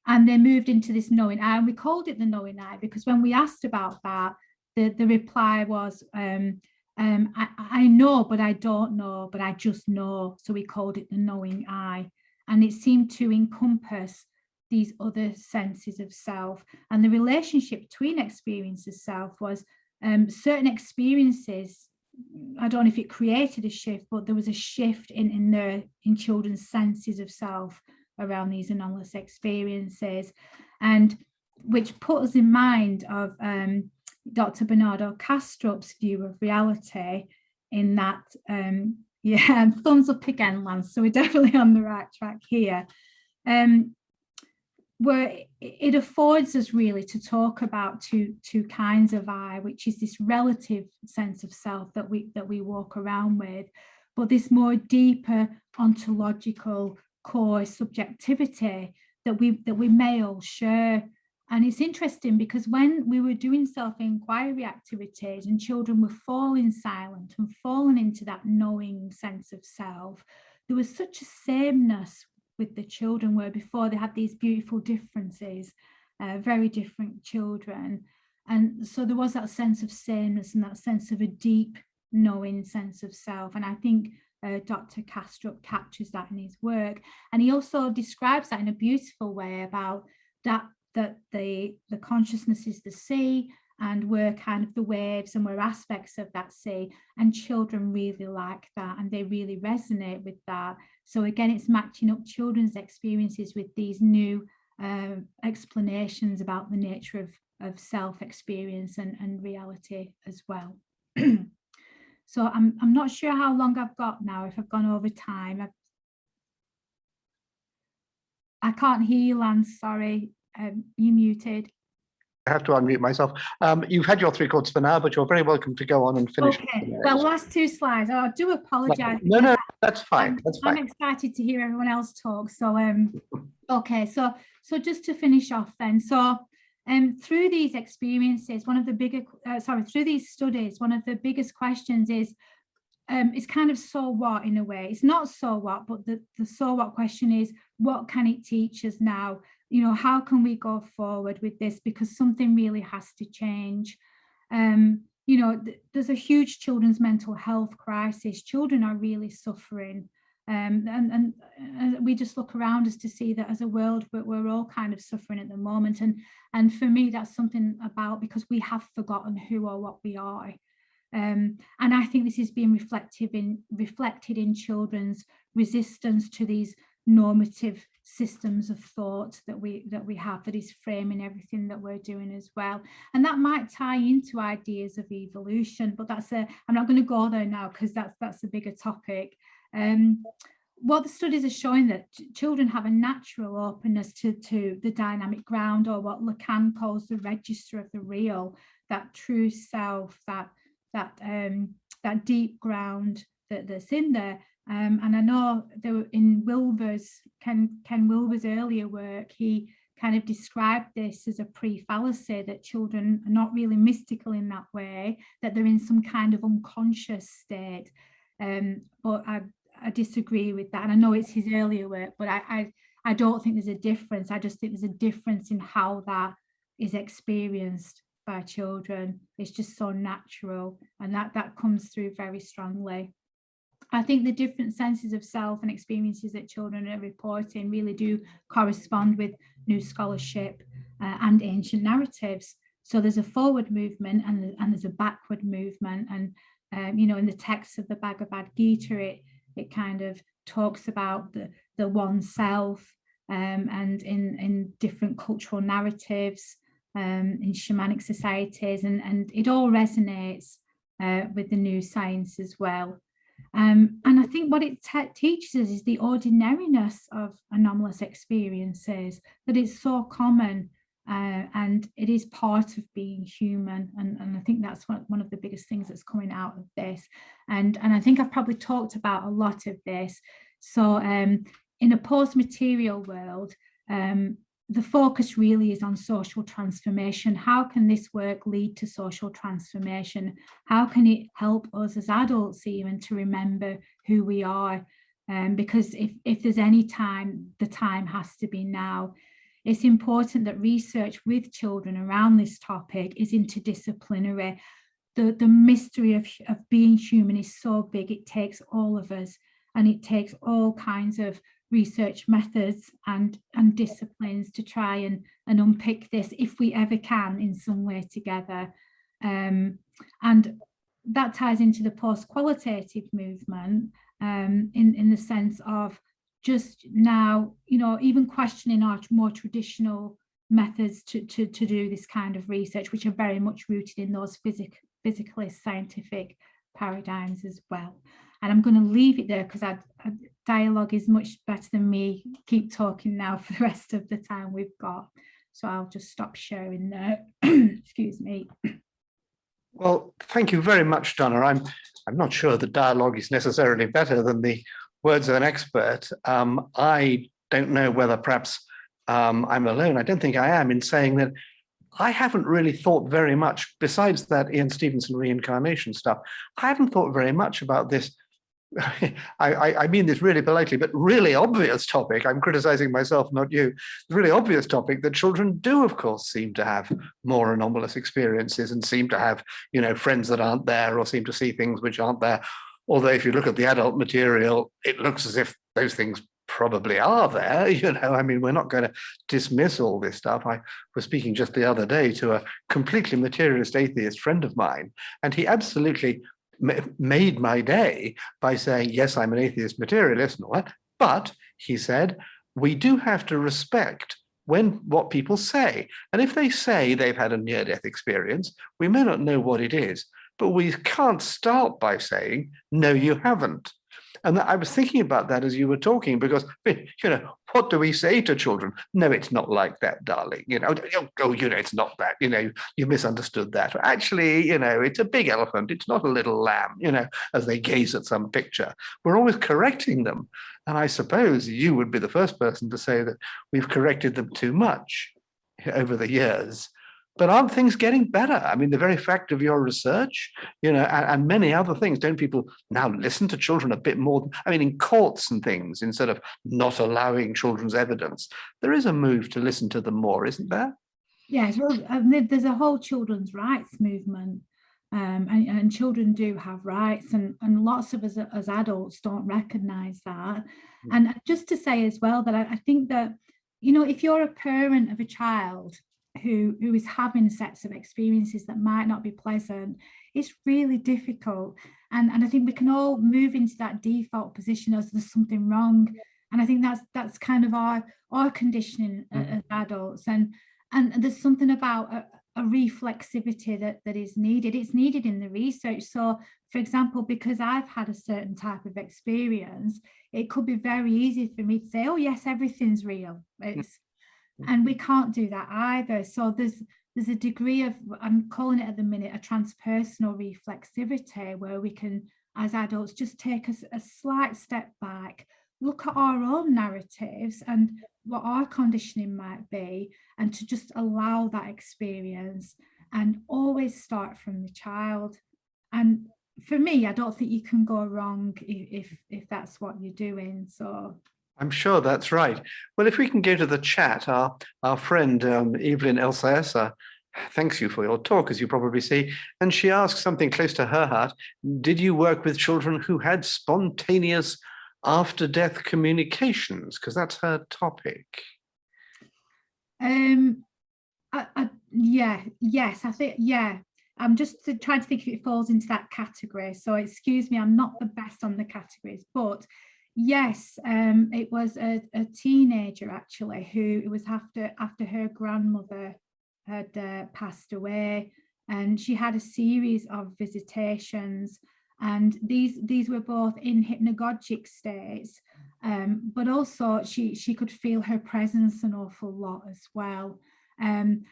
they moved into this knowing I, and we called it the knowing I because when we asked about that, the reply was, I know, but I don't know, but I just know. So we called it the knowing I. And it seemed to encompass these other senses of self. And the relationship between experience of self was certain experiences. I don't know if it created a shift, but there was a shift in children's senses of self around these anomalous experiences, and which put us in mind of Dr. Bernardo Kastrup's view of reality, in that, yeah, thumbs up again, Lance. So we're definitely on the right track here, where it affords us really to talk about two kinds of I, which is this relative sense of self that we walk around with, but this more deeper ontological core subjectivity that we may all share. And it's interesting because when we were doing self-inquiry activities and children were falling silent and falling into that knowing sense of self, there was such a sameness with the children, where before they had these beautiful differences, very different children. And so there was that sense of sameness and that sense of a deep knowing sense of self. And I think Dr. Kastrup captures that in his work. And he also describes that in a beautiful way about that the consciousness is the sea, and we're kind of the waves, and we're aspects of that sea, and children really like that and they really resonate with that. So again, it's matching up children's experiences with these new explanations about the nature of self-experience and reality as well. So I'm not sure how long I've got now, if I've gone over time. I can't hear you, Lance, sorry. You muted. I have to unmute myself. You've had your 3 quarters for now, but you're very welcome to go on and finish. Okay, well, last 2 slides. Oh, I do apologize. No, that's fine. That's fine. I'm excited to hear everyone else talk. So, okay, so just to finish off then. So, through these experiences, through these studies, one of the biggest questions is, it's kind of so what in a way. It's not so what, but the so what question is, what can it teach us now? You know, how can we go forward with this? Because something really has to change. You know, there's a huge children's mental health crisis. Children are really suffering. And we just look around us to see that as a world, but we're all kind of suffering at the moment. And for me, that's something about, because we have forgotten who or what we are. And I think this is being reflected in children's resistance to these normative systems of thought that we have, that is framing everything that we're doing as well. And that might tie into ideas of evolution, but I'm not going to go there now, because that's a bigger topic. What the studies are showing, that children have a natural openness to the dynamic ground, or what Lacan calls the register of the real, that true self, that deep ground that's in there. And I know there were, in Ken Wilber's earlier work, he kind of described this as a pre-fallacy, that children are not really mystical in that way, that they're in some kind of unconscious state. But I disagree with that. And I know it's his earlier work, but I don't think there's a difference. I just think there's a difference in how that is experienced by children. It's just so natural, and that comes through very strongly. I think the different senses of self and experiences that children are reporting really do correspond with new scholarship and ancient narratives. So there's a forward movement and there's a backward movement. And, in the text of the Bhagavad Gita, it kind of talks about the one self, and in different cultural narratives, in shamanic societies, and it all resonates with the new science as well. And I think what it teaches us is the ordinariness of anomalous experiences, that it's so common, and it is part of being human. And I think that's one of the biggest things that's coming out of this. And I think I've probably talked about a lot of this. So in a post-material world, the focus really is on social transformation. How can this work lead to social transformation? How can it help us as adults even to remember who we are? Because if there's any time, the time has to be now. It's important that research with children around this topic is interdisciplinary. The mystery of being human is so big, it takes all of us, and it takes all kinds of research methods and disciplines to try and unpick this, if we ever can, in some way together. And that ties into the post-qualitative movement, in the sense of just now, even questioning our more traditional methods to do this kind of research, which are very much rooted in those physicalist scientific paradigms as well. And I'm going to leave it there, because dialogue is much better than me keep talking now for the rest of the time we've got. So I'll just stop sharing there. Excuse me. Well, thank you very much, Donna. I'm not sure the dialogue is necessarily better than the words of an expert. I don't know whether perhaps I'm alone. I don't think I am in saying that I haven't really thought very much, besides that Ian Stevenson reincarnation stuff, I haven't thought very much about this. I mean this really politely, but really obvious topic. I'm criticizing myself, not you. The really obvious topic that children do, of course, seem to have more anomalous experiences, and seem to have, friends that aren't there, or seem to see things which aren't there. Although if you look at the adult material, it looks as if those things probably are there. I mean, we're not going to dismiss all this stuff. I was speaking just the other day to a completely materialist atheist friend of mine, and he absolutely made my day by saying, yes, I'm an atheist materialist and all that, but he said, we do have to respect what people say. And if they say they've had a near-death experience, we may not know what it is, but we can't start by saying, no, you haven't. And I was thinking about that as you were talking, because, what do we say to children? No, it's not like that, darling. It's not that, you misunderstood that. Actually, it's a big elephant. It's not a little lamb, as they gaze at some picture. We're always correcting them. And I suppose you would be the first person to say that we've corrected them too much over the years. But aren't things getting better? I mean, the very fact of your research, and many other things, don't people now listen to children a bit more? I mean, in courts and things, instead of not allowing children's evidence, there is a move to listen to them more, isn't there? Yes, well, there's a whole children's rights movement, and children do have rights, and lots of us as adults don't recognize that. And just to say as well that I think that, if you're a parent of a child who is having sets of experiences that might not be pleasant, it's really difficult. And I think we can all move into that default position as there's something wrong. And I think that's kind of our conditioning as adults. And there's something about a reflexivity that is needed. It's needed in the research. So, for example, because I've had a certain type of experience, it could be very easy for me to say, oh yes, everything's real. And we can't do that either. So there's a degree of, I'm calling it at the minute, a transpersonal reflexivity, where we can, as adults, just take a slight step back, look at our own narratives and what our conditioning might be, and to just allow that experience, and always start from the child. And for me, I don't think you can go wrong if that's what you're doing. So I'm sure that's right. Well, if we can go to the chat, our friend Evelyn Elsaessa thanks you for your talk, as you probably see, and she asks something close to her heart. Did you work with children who had spontaneous after-death communications? Because that's her topic. Yes, I think, yeah. I'm just trying to think if it falls into that category. So excuse me, I'm not the best on the categories, but yes, it was a teenager actually who, it was after her grandmother had passed away, and she had a series of visitations, and these were both in hypnagogic states, but also she could feel her presence an awful lot as well. And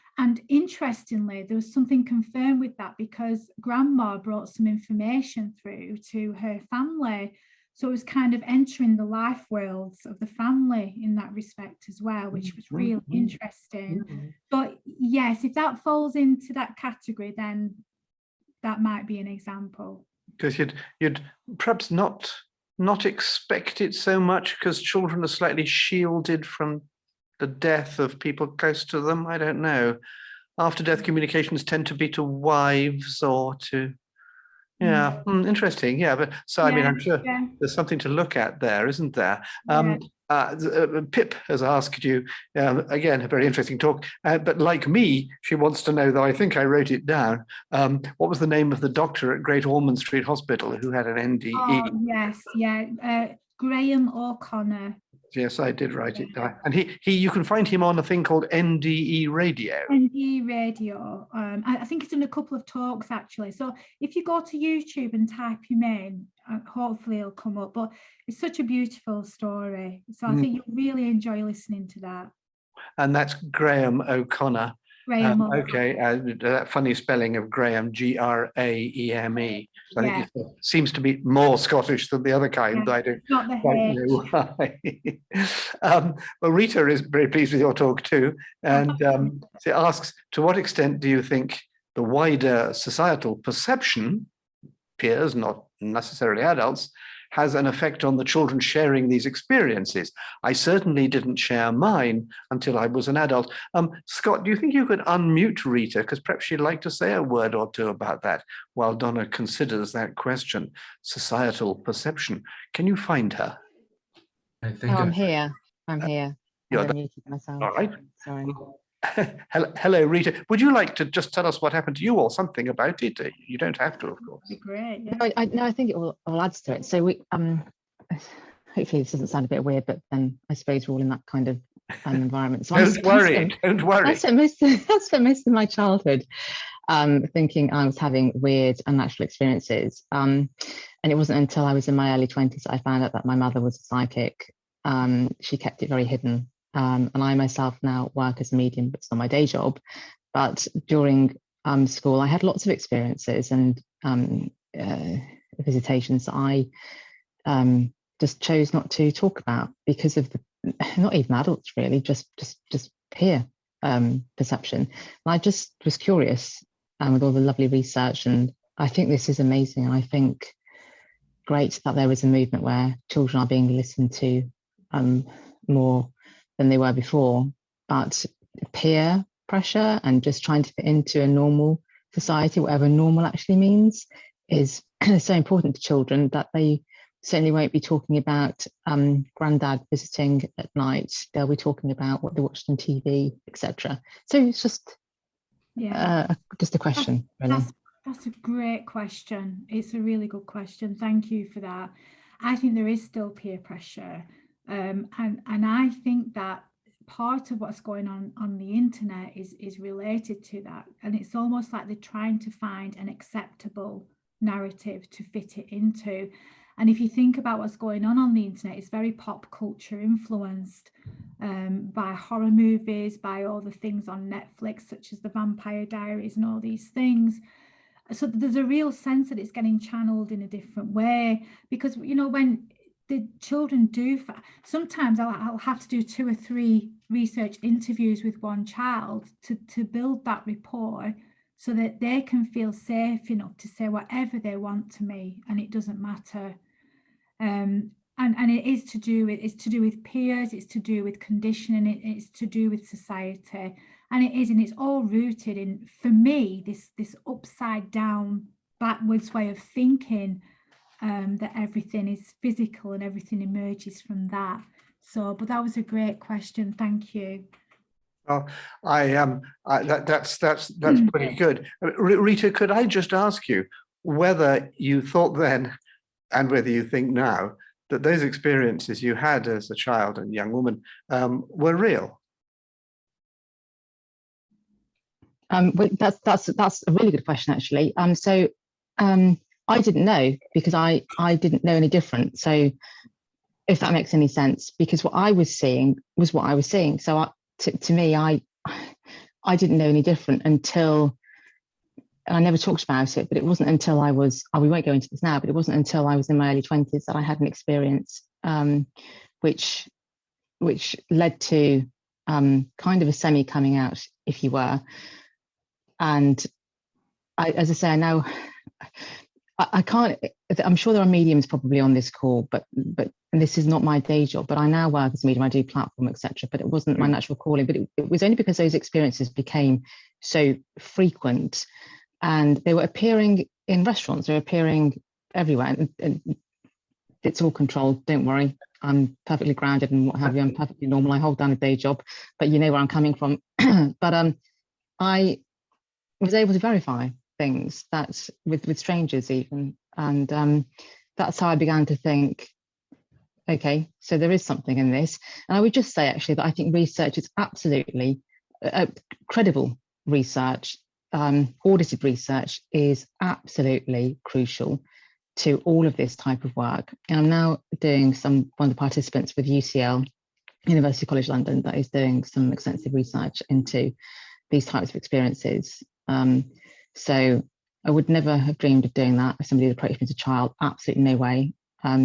interestingly, there was something confirmed with that, because grandma brought some information through to her family. So it was kind of entering the life worlds of the family in that respect as well, which was really interesting. But yes, if that falls into that category, then that might be an example. Because you'd perhaps not expect it so much, because children are slightly shielded from the death of people close to them. I don't know. After-death communications tend to be to wives or to, yeah, interesting. Yeah, but so I mean, I'm sure there's something to look at there, isn't there? Pip has asked you, again, a very interesting talk, but like me, she wants to know, though I think I wrote it down, what was the name of the doctor at Great Ormond Street Hospital who had an NDE? Oh, yes, yeah, Graham O'Connor. Yes, I did write it down. And he you can find him on a thing called NDE Radio. NDE Radio. I think he's done a couple of talks actually. So if you go to YouTube and type him in, hopefully it'll come up. But it's such a beautiful story. So I think you'll really enjoy listening to that. And that's Graham O'Connor. Okay, that funny spelling of Graham, Graeme. I think it seems to be more Scottish than the other kind, but I don't quite know why. Well, Rita is very pleased with your talk too, and she asks, to what extent do you think the wider societal perception, peers, not necessarily adults, has an effect on the children sharing these experiences? I certainly didn't share mine until I was an adult. Scott, do you think you could unmute Rita? Because perhaps she'd like to say a word or two about that while Donna considers that question. Societal perception. Can you find her? I think I'm here. I'm here. You're muted myself. All right. Sorry. Hello, Rita. Would you like to just tell us what happened to you or something about it? You don't have to, of course. That'd be great. Yeah. No, I think it all adds to it. So we hopefully this doesn't sound a bit weird, but then I suppose we're all in that kind of environment. So Don't worry. That's for most of my childhood, thinking I was having weird unnatural experiences. And it wasn't until I was in my early 20s that I found out that my mother was a psychic. She kept it very hidden. And I myself now work as a medium, but it's not my day job. But during school, I had lots of experiences and visitations that I just chose not to talk about because of not even adults really, just peer perception. And I just was curious with all the lovely research, and I think this is amazing. And I think great that there is a movement where children are being listened to more than they were before, but peer pressure and just trying to fit into a normal society, whatever normal actually means, is so important to children that they certainly won't be talking about granddad visiting at night. They'll be talking about what they watched on TV, etc. So it's just a question, really. That's a great question. It's a really good question. Thank you for that. I think there is still peer pressure. And I think that part of what's going on the internet is related to that, and it's almost like they're trying to find an acceptable narrative to fit it into. And if you think about what's going on the internet, it's very pop culture influenced, by horror movies, by all the things on Netflix, such as the Vampire Diaries and all these things. So there's a real sense that it's getting channeled in a different way, because, you know, when the children do, sometimes I'll have to do 2 or 3 research interviews with one child to build that rapport, so that they can feel safe enough to say whatever they want to me, and it doesn't matter. And it is to do with peers, it's to do with conditioning, it's to do with society, and it's all rooted in, for me, this upside down, backwards way of thinking, that everything is physical and everything emerges from that. So, but that was a great question. Thank you. Well, that's pretty good. Rita, could I just ask you whether you thought then, and whether you think now, that those experiences you had as a child and young woman were real? That's a really good question, actually. I didn't know, because I didn't know any different. So if that makes any sense, because what I was seeing was what I was seeing. So to me, I didn't know any different until, and I never talked about it, but it wasn't until I was, we won't go into this now, but it wasn't until I was in my early 20s that I had an experience, which led to kind of a semi coming out, if you were. And as I say, I know I can't, I'm sure there are mediums probably on this call, but and this is not my day job, but I now work as a medium, I do platform, etc. But it wasn't my natural calling, but it was only because those experiences became so frequent, and they were appearing in restaurants, they were appearing everywhere, and it's all controlled, don't worry. I'm perfectly grounded and what have you, I'm perfectly normal, I hold down a day job, but you know where I'm coming from. But I was able to verify things that with strangers even, and that's how I began to think, okay, so there is something in this. And I would just say actually that I think research is absolutely credible research, audited research is absolutely crucial to all of this type of work. And I'm now doing one of the participants with UCL, University College London, that is doing some extensive research into these types of experiences. So I would never have dreamed of doing that if somebody had approached me as a child, absolutely no way.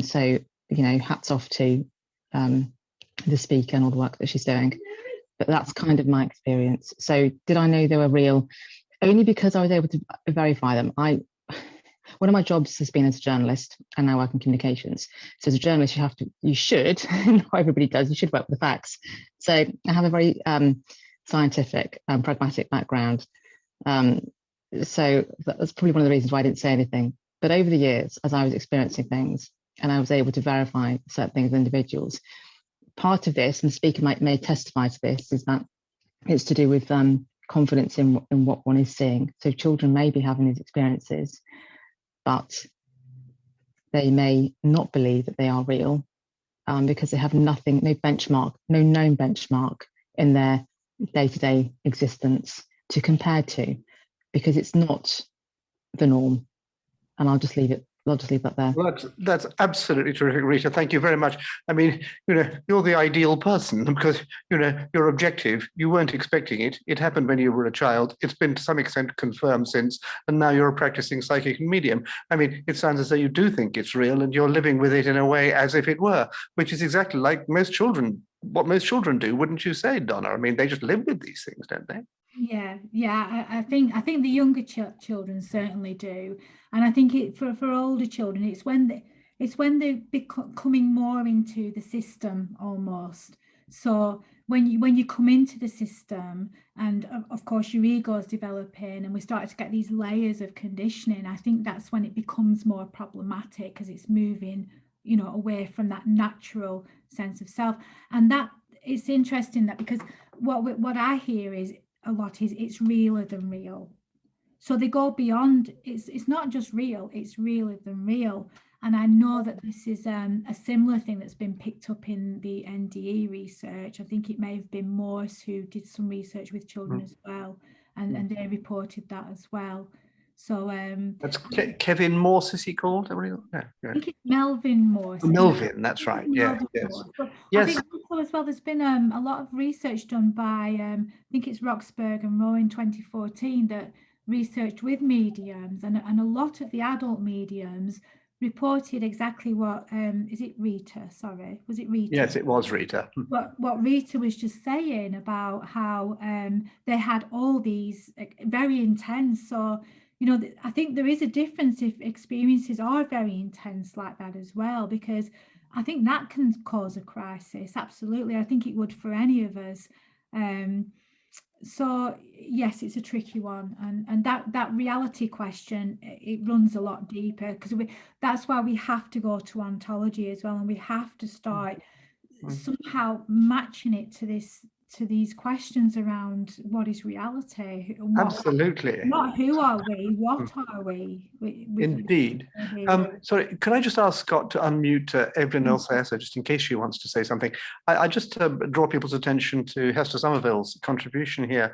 So, you know, hats off to the speaker and all the work that she's doing. But that's kind of my experience. So did I know they were real? Only because I was able to verify them. One of my jobs has been as a journalist, and now work in communications. So as a journalist, you should, not everybody does, you should work with the facts. So I have a very scientific and pragmatic background. So that's probably one of the reasons why I didn't say anything. But over the years, as I was experiencing things and I was able to verify certain things with individuals, part of this, and the speaker may testify to this, is that it's to do with confidence in what one is seeing. So children may be having these experiences, but they may not believe that they are real because they have no benchmark, no known benchmark in their day-to-day existence to compare to, because it's not the norm. And I'll just leave that there. Well, that's absolutely terrific, Rita. Thank you very much. I mean, you know, you're the ideal person because, you know, you're objective. You weren't expecting it. It happened when you were a child. It's been to some extent confirmed since, and now you're a practicing psychic medium. I mean, it sounds as though you do think it's real and you're living with it in a way as if it were, which is exactly like most children, what most children do, wouldn't you say, Donna? I mean, they just live with these things, don't they? Yeah. I think the younger children certainly do, and I think for older children, it's when they're coming more into the system almost. So when you come into the system, and of course your ego is developing, and we start to get these layers of conditioning, I think that's when it becomes more problematic, because it's moving, you know, away from that natural sense of self. And that it's interesting that, because what I hear is a lot is it's realer than real. So they go beyond, it's not just real, it's realer than real. And I know that this is a similar thing that's been picked up in the NDE research. I think it may have been Morse who did some research with children as well, and they reported that as well. So that's Kevin Morse, is he called? I think it's Melvin Morse. Melvin, that's right. Yeah, yes. But Yes. I think also as well, there's been a lot of research done by, I think it's Roxburgh and Rowe in 2014 that researched with mediums, and a lot of the adult mediums reported exactly what, is it Rita? Sorry, was it Rita? Yes, it was Rita. What Rita was just saying about how they had all these very intense. So, you know, I think there is a difference if experiences are very intense like that as well, because I think that can cause a crisis. Absolutely. I think it would for any of us. So yes, it's a tricky one, and that reality question, it runs a lot deeper, because that's why we have to go to ontology as well, and we have to start somehow matching it to these questions around what is reality. Absolutely. Not who are we, what are we? Indeed. Sorry, can I just ask Scott to unmute Evelyn Elsasser, just in case she wants to say something? I just draw people's attention to Hester Somerville's contribution here.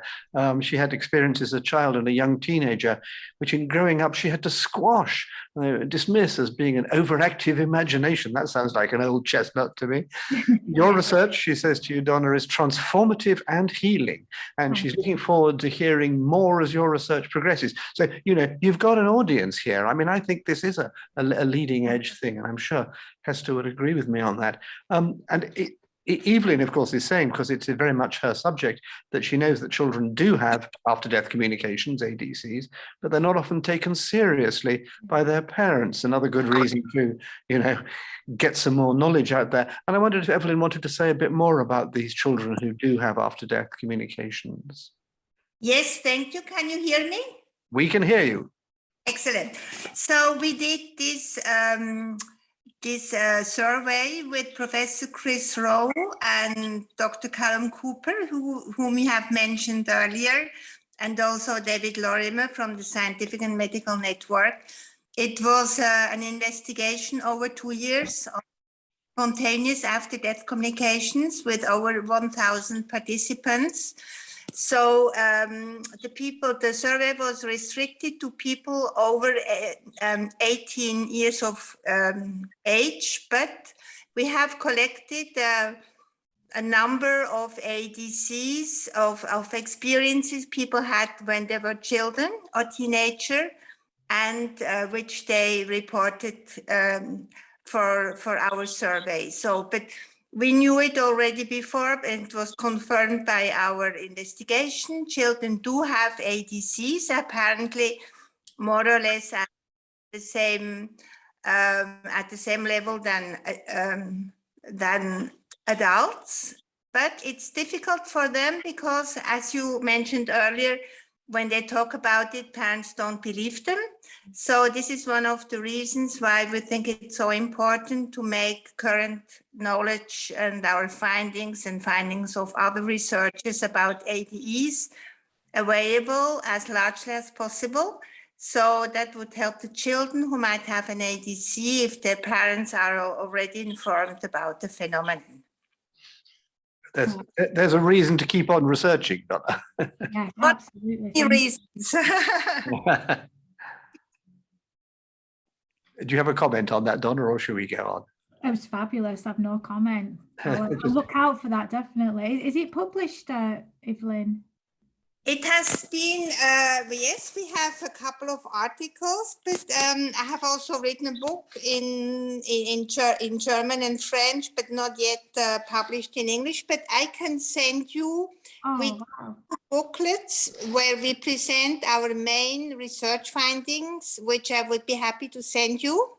She had experience as a child and a young teenager, which in growing up she had to squash, dismiss as being an overactive imagination. That sounds like an old chestnut to me. Your research, she says to you, Donna, is transformative and healing, and she's looking forward to hearing more as your research progresses. So, you know, you've got an audience here. I mean, I think this is a leading edge thing, and I'm sure Hester would agree with me on that. Evelyn, of course, is saying, because it's very much her subject, that she knows that children do have after-death communications, ADCs, but they're not often taken seriously by their parents. Another good reason to, you know, get some more knowledge out there. And I wondered if Evelyn wanted to say a bit more about these children who do have after-death communications. Yes, thank you. Can you hear me? We can hear you. Excellent. So we did this survey with Professor Chris Rowe and Dr. Callum Cooper, whom we have mentioned earlier, and also David Lorimer from the Scientific and Medical Network. It was an investigation over 2 years of spontaneous after-death communications with over 1,000 participants. So the survey was restricted to people over 18 years of age, but we have collected a number of ADCs of experiences people had when they were children or teenager, and which they reported for our survey. So, but we knew it already before, and it was confirmed by our investigation. Children do have ADCs, apparently more or less at the same level than adults. But it's difficult for them because, as you mentioned earlier, when they talk about it, parents don't believe them. So this is one of the reasons why we think it's so important to make current knowledge and our findings and findings of other researchers about ADEs available as largely as possible. So that would help the children who might have an ADC if their parents are already informed about the phenomenon. There's a reason to keep on researching, Donna. Yeah, absolutely. Many reasons. Do you have a comment on that, Donna, or should we go on? It was fabulous. I've no comment. I'll look out for that, definitely. Is it published, Evelyn? It has been, yes, we have a couple of articles, but I have also written a book in German and French, but not yet published in English. But I can send you booklets where we present our main research findings, which I would be happy to send you.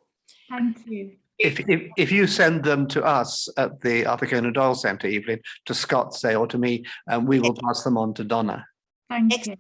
Thank you. If you send them to us at the Arthur Conan Doyle Centre, Evelyn, to Scott, say, or to me, we will pass them on to Donna. Thank you.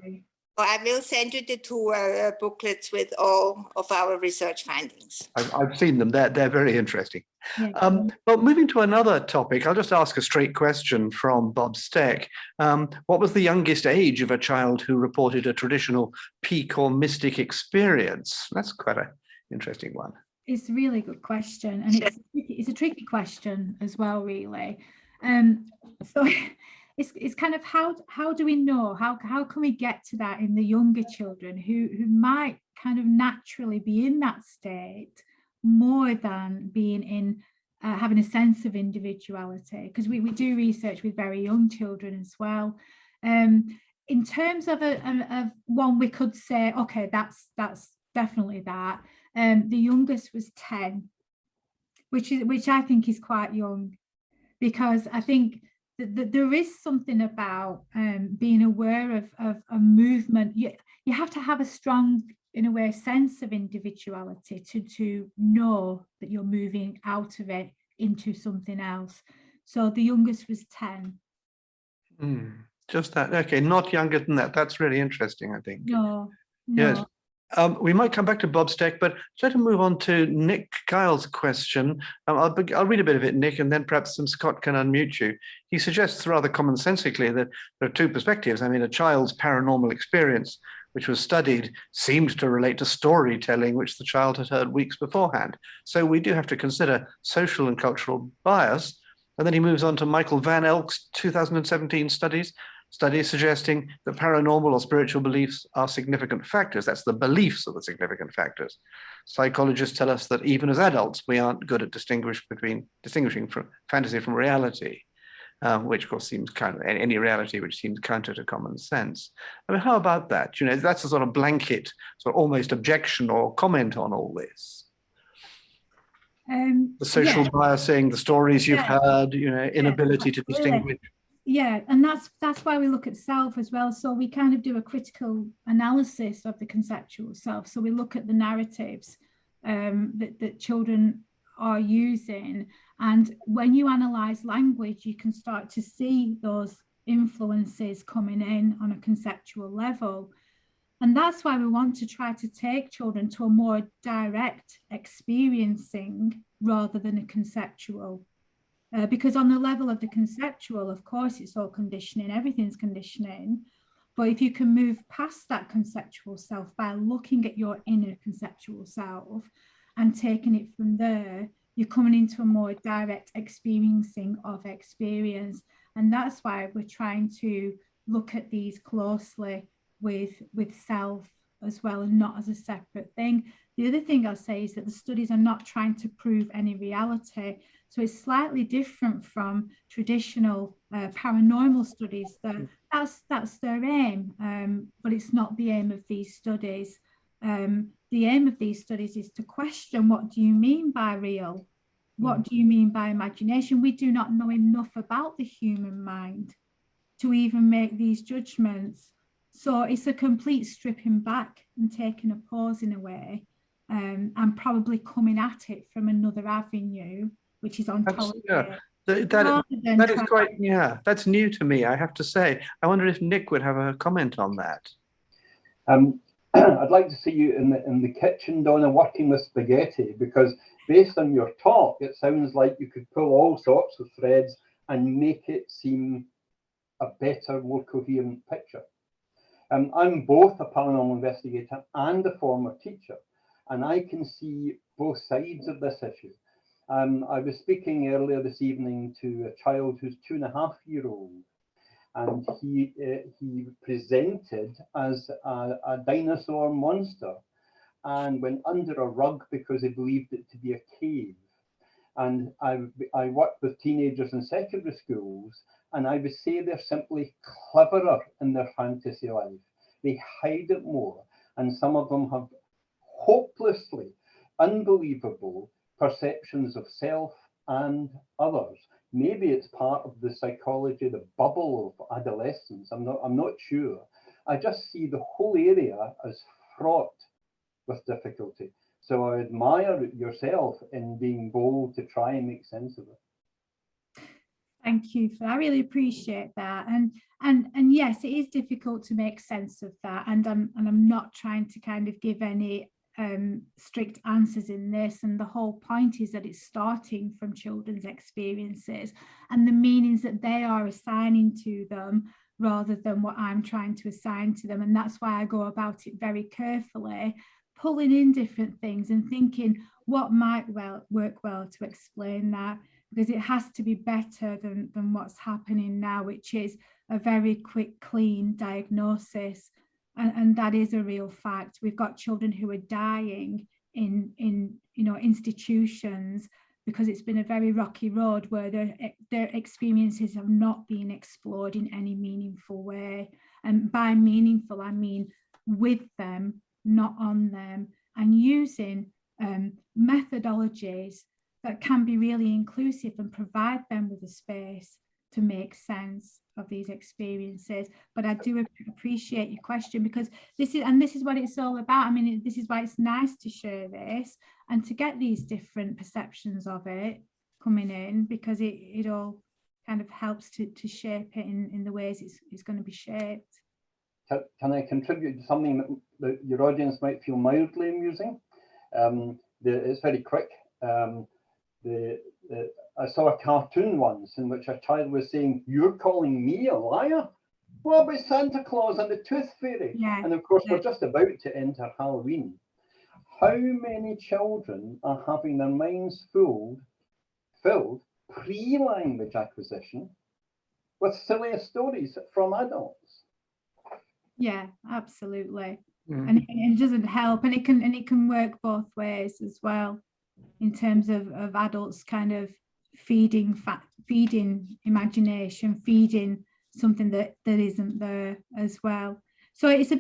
I will send you the two booklets with all of our research findings. I've seen them. They're very interesting. Yeah. Well, moving to another topic, I'll just ask a straight question from Bob Steck. What was the youngest age of a child who reported a traditional peak or mystic experience? That's quite an interesting one. It's a really good question, and it's a tricky question as well, really. So it's kind of how do we know, how can we get to that in the younger children who might kind of naturally be in that state more than being in having a sense of individuality, because we do research with very young children as well. In terms of a one, we could say, okay, that's definitely that. The youngest was 10, which I think is quite young, because I think that there is something about being aware of a movement. You have to have a strong, in a way, sense of individuality to know that you're moving out of it into something else. So the youngest was 10. Just that. Okay, not younger than that. That's really interesting, I think. No. Yes. We might come back to Bob Steck, but try to move on to Nick Kyle's question. I'll read a bit of it, Nick, and then perhaps Scott can unmute you. He suggests rather commonsensically that there are two perspectives. I mean, a child's paranormal experience, which was studied, seemed to relate to storytelling, which the child had heard weeks beforehand. So we do have to consider social and cultural bias. And then he moves on to Michael Van Elk's 2017 studies suggesting that paranormal or spiritual beliefs are significant factors. That's the beliefs are the significant factors. Psychologists tell us that even as adults, we aren't good at distinguishing from fantasy from reality, which of course seems kind of any reality which seems counter to common sense. I mean, how about that? You know, that's a sort of blanket, sort of almost objection or comment on all this. The social biasing, the stories you've heard, you know, inability to distinguish. Yeah, and that's why we look at self as well. So we kind of do a critical analysis of the conceptual self. So we look at the narratives that children are using. And when you analyze language, you can start to see those influences coming in on a conceptual level. And that's why we want to try to take children to a more direct experiencing rather than a conceptual. Because on the level of the conceptual, of course, it's all conditioning, everything's conditioning. But if you can move past that conceptual self by looking at your inner conceptual self and taking it from there, you're coming into a more direct experiencing of experience. And that's why we're trying to look at these closely with self as well, and not as a separate thing. The other thing I'll say is that the studies are not trying to prove any reality. So it's slightly different from traditional paranormal studies. That's their aim, but it's not the aim of these studies. The aim of these studies is to question, what do you mean by real? What do you mean by imagination? We do not know enough about the human mind to even make these judgments. So it's a complete stripping back and taking a pause in a way, and probably coming at it from another avenue, which is ontology. That is quite, that's new to me, I have to say. I wonder if Nick would have a comment on that. I'd like to see you in the kitchen, Donna, working with spaghetti, because based on your talk, it sounds like you could pull all sorts of threads and make it seem a better, more coherent picture. I'm both a paranormal investigator and a former teacher, and I can see both sides of this issue. I was speaking earlier this evening to a child who's 2.5-year-old, and he presented as a dinosaur monster and went under a rug because he believed it to be a cave. And I worked with teenagers in secondary schools, and I would say they're simply cleverer in their fantasy life. They hide it more, and some of them have hopelessly unbelievable perceptions of self and others. Maybe it's part of the psychology, the bubble of adolescence. I'm not sure. I just see the whole area as fraught with difficulty. So I admire yourself in being bold to try and make sense of it. Thank you for that. I really appreciate that. And yes, it is difficult to make sense of that. And I'm not trying to kind of give any strict answers in this. And the whole point is that it's starting from children's experiences and the meanings that they are assigning to them rather than what I'm trying to assign to them. And that's why I go about it very carefully, pulling in different things and thinking what might work well to explain that, because it has to be better than what's happening now, which is a very quick, clean diagnosis. And that is a real fact. We've got children who are dying in institutions because it's been a very rocky road where their experiences have not been explored in any meaningful way. And by meaningful, I mean with them, not on them, and using methodologies that can be really inclusive and provide them with a space to make sense of these experiences. But I do appreciate your question, because this is what it's all about. I mean, this is why it's nice to share this and to get these different perceptions of it coming in, because it all kind of helps to shape it in the ways it's going to be shaped. Can I contribute to something that your audience might feel mildly amusing? It's very quick. I saw a cartoon once in which a child was saying, "You're calling me a liar? What about Santa Claus and the Tooth Fairy?" Yeah. And of course, we're just about to enter Halloween. How many children are having their minds filled pre-language acquisition with silly stories from adults? Yeah, absolutely. And it doesn't help, and it can work both ways as well, in terms of adults kind of feeding imagination, feeding something that isn't there as well. So it's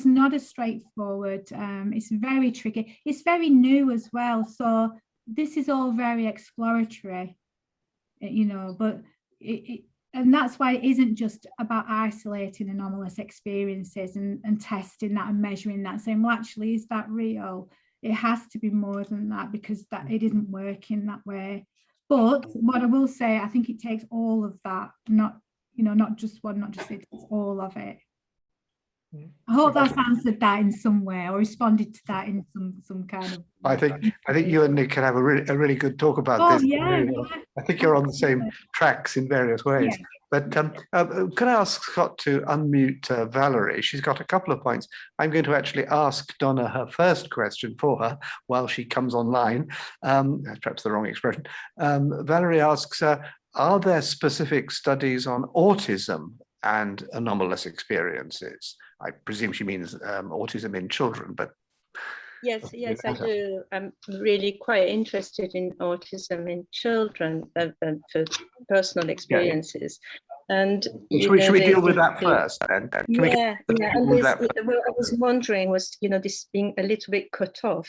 not as straightforward. It's very tricky. It's very new as well. So this is all very exploratory, but and that's why it isn't just about isolating anomalous experiences and testing that and measuring that, saying, well, actually, is that real? It has to be more than that, because that it isn't working that way. But what I will say, I think it takes all of that, not just one, not just it, it's all of it. I hope that's answered that in some way, or responded to that in some kind of. I think you and Nick can have a really good talk about this. Yeah. I think you're on the same tracks in various ways. Yeah. But can I ask Scott to unmute Valerie? She's got a couple of points. I'm going to actually ask Donna her first question for her while she comes online. That's perhaps the wrong expression. Valerie asks, are there specific studies on autism and anomalous experiences? I presume she means autism in children, but yes, I do. I'm really quite interested in autism in children and for personal experiences. And should we deal with that first? And well, I was wondering, was this being a little bit quite a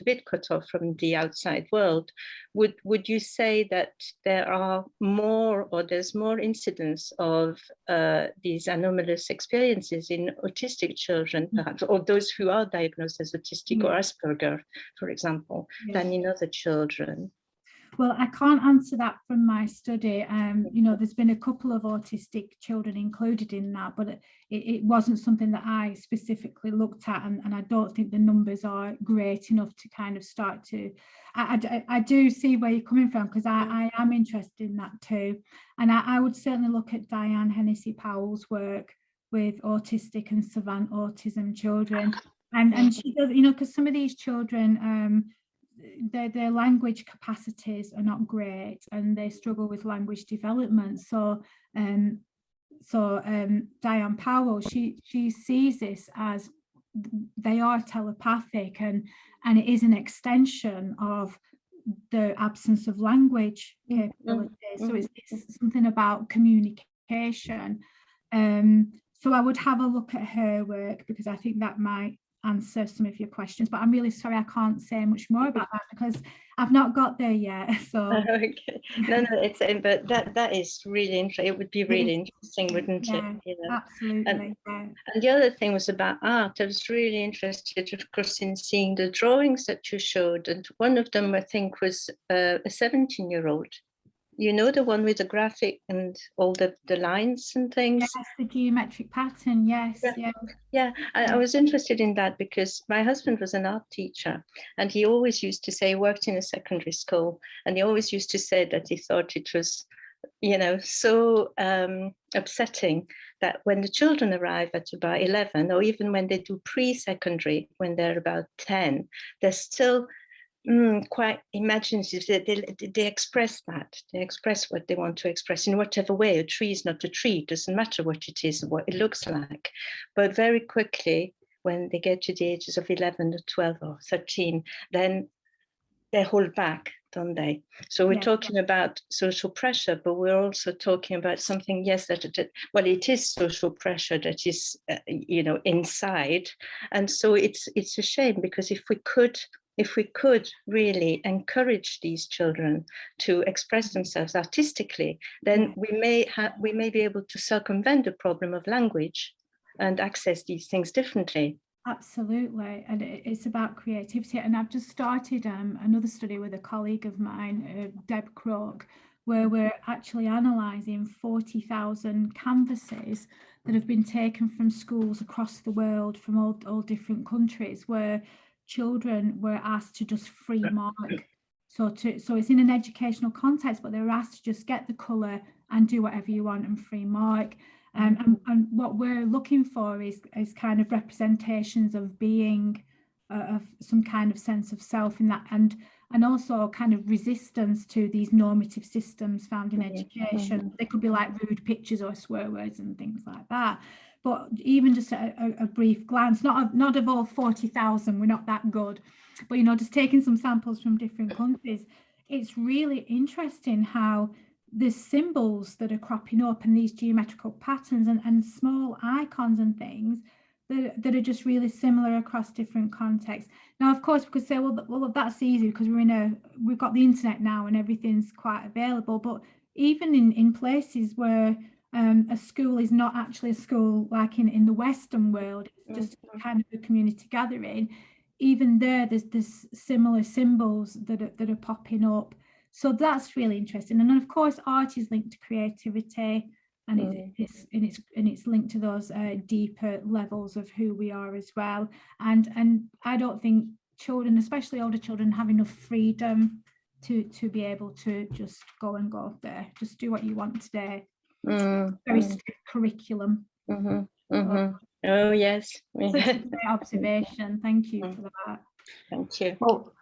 bit cut off from the outside world? Would you say that there's more incidence of these anomalous experiences in autistic children, perhaps, or those who are diagnosed as autistic or Asperger, for example, than in other children? Well, I can't answer that from my study. There's been a couple of autistic children included in that, but it wasn't something that I specifically looked at, and I don't think the numbers are great enough to kind of start to. I do see where you're coming from, because I am interested in that too, and I would certainly look at Diane Hennessy-Powell's work with autistic and savant autism children, and she does, because some of these children. Their language capacities are not great, and they struggle with language development. So Diane Powell, she sees this as they are telepathic, and it is an extension of the absence of language capabilities. So it's something about communication. So I would have a look at her work, because I think that might answer some of your questions, but I'm really sorry I can't say much more about that, because I've not got there yet. So okay, no, it's but that is really interesting. It would be really interesting, wouldn't it? Absolutely. And the other thing was about art. I was really interested, of course, in seeing the drawings that you showed, and one of them I think was a 17-year-old. The one with the graphic and all the lines and things. Yes, the geometric pattern, yes. Yeah. I was interested in that because my husband was an art teacher, and he always used to say, he worked in a secondary school, and he always used to say that he thought it was, so upsetting that when the children arrive at about 11, or even when they do pre-secondary, when they're about 10, they're still quite imaginative. They express that. They express what they want to express in whatever way. A tree is not a tree. It doesn't matter what it is, what it looks like. But very quickly, when they get to the ages of 11 or 12 or 13, then they hold back, don't they? So we're talking about social pressure, but we're also talking about something, yes, well, it is social pressure that is, inside. And so it's a shame, because if we could really encourage these children to express themselves artistically, then we may be able to circumvent the problem of language and access these things differently. Absolutely, and it's about creativity. And I've just started another study with a colleague of mine, Deb Crook, where we're actually analysing 40,000 canvases that have been taken from schools across the world, from all different countries, where children were asked to just free mark. So it's in an educational context, but they were asked to just get the colour and do whatever you want and free mark. And what we're looking for is kind of representations of being, of some kind of sense of self in that, and also kind of resistance to these normative systems found in education. They could be like rude pictures or swear words and things like that. But even just a brief glance, not of all 40,000, we're not that good, but just taking some samples from different countries, it's really interesting how the symbols that are cropping up and these geometrical patterns and small icons and things that are just really similar across different contexts. Now, of course, we could say, well, that's easy because we've got the internet now and everything's quite available. But even in places where a school is not actually a school, like in the Western world, it's just kind of a community gathering. Even there's similar symbols that are popping up. So that's really interesting. And then, of course, art is linked to creativity, and it's linked to those deeper levels of who we are as well. And I don't think children, especially older children, have enough freedom to be able to just go there, just do what you want today. Very strict curriculum. Oh yes, such a great observation. Thank you for that. Thank you. Well,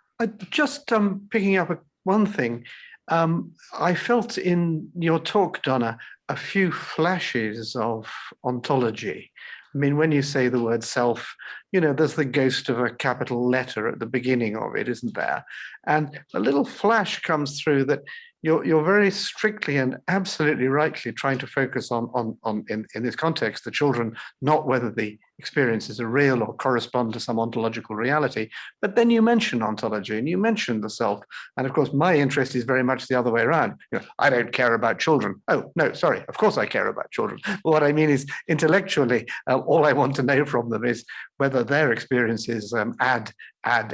just picking up one thing, I felt in your talk, Donna, a few flashes of ontology. I mean, when you say the word self, there's the ghost of a capital letter at the beginning of it, isn't there? And a little flash comes through that you're very strictly and absolutely rightly trying to focus on in this context, the children, not whether the experiences are real or correspond to some ontological reality. But then you mention ontology and you mention the self. And of course, my interest is very much the other way around. I don't care about children. Oh, no, sorry. Of course I care about children. What I mean is intellectually, all I want to know from them is whether their experiences add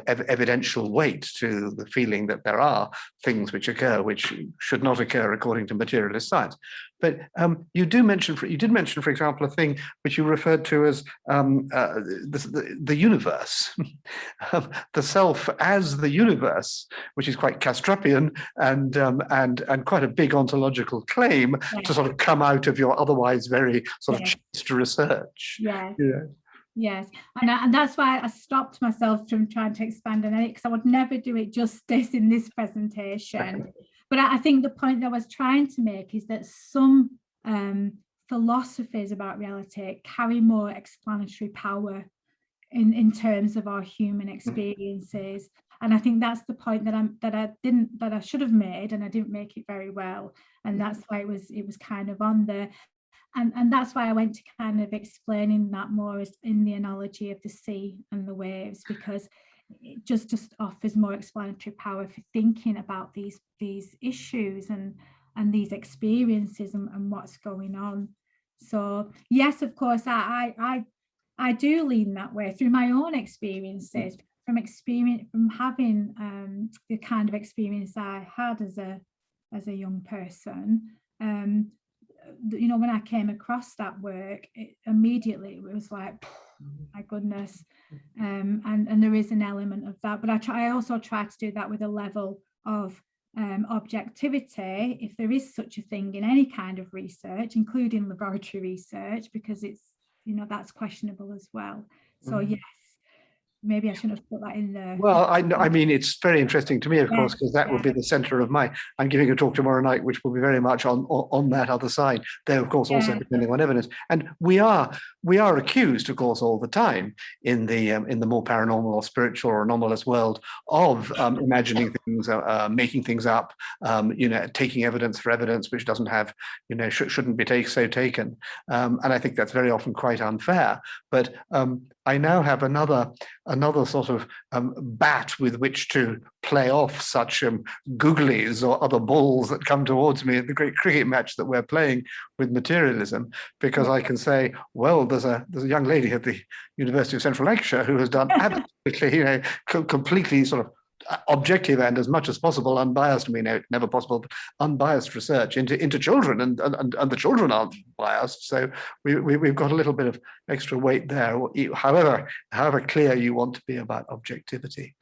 evidential weight to the feeling that there are things which occur which should not occur according to materialist science. But you did mention, for example, a thing which you referred to as the universe, the self as the universe, which is quite Castrupian and quite a big ontological claim to sort of come out of your otherwise very sort of chaste research. Yes, and that's why I stopped myself from trying to expand on it, because I would never do it justice in this presentation. But I think the point that I was trying to make is that some philosophies about reality carry more explanatory power in terms of our human experiences. And I think that's the point that I should have made, and I didn't make it very well. And that's why it was kind of on there. And that's why I went to kind of explaining that more as in the analogy of the sea and the waves, because it just offers more explanatory power for thinking about these issues and these experiences and what's going on. So yes, of course, I do lean that way through my own experiences, from having the kind of experience I had as a young person. When I came across that work, immediately it was like, my goodness, and there is an element of that. But I also try to do that with a level of objectivity, if there is such a thing in any kind of research, including laboratory research, because it's, you know, that's questionable as well. So yes, maybe I shouldn't have put that in there. Well, I mean, it's very interesting to me, of course, because that will be the center of I'm giving a talk tomorrow night, which will be very much on that other side, though, of course, also depending on evidence. And we are accused, of course, all the time in the more paranormal or spiritual or anomalous world of imagining things, making things up, you know, taking evidence for evidence which doesn't have, you know, shouldn't be taken. And I think that's very often quite unfair. But I now have another sort of bat with which to play off such googlies or other balls that come towards me at the great cricket match that we're playing with materialism, because I can say, well, there's a young lady at the University of Central Lancashire who has done absolutely, you know, completely sort of objective and as much as possible unbiased, I mean, never possible, but unbiased research into children, and the children aren't biased. So we've got a little bit of extra weight there, however clear you want to be about objectivity.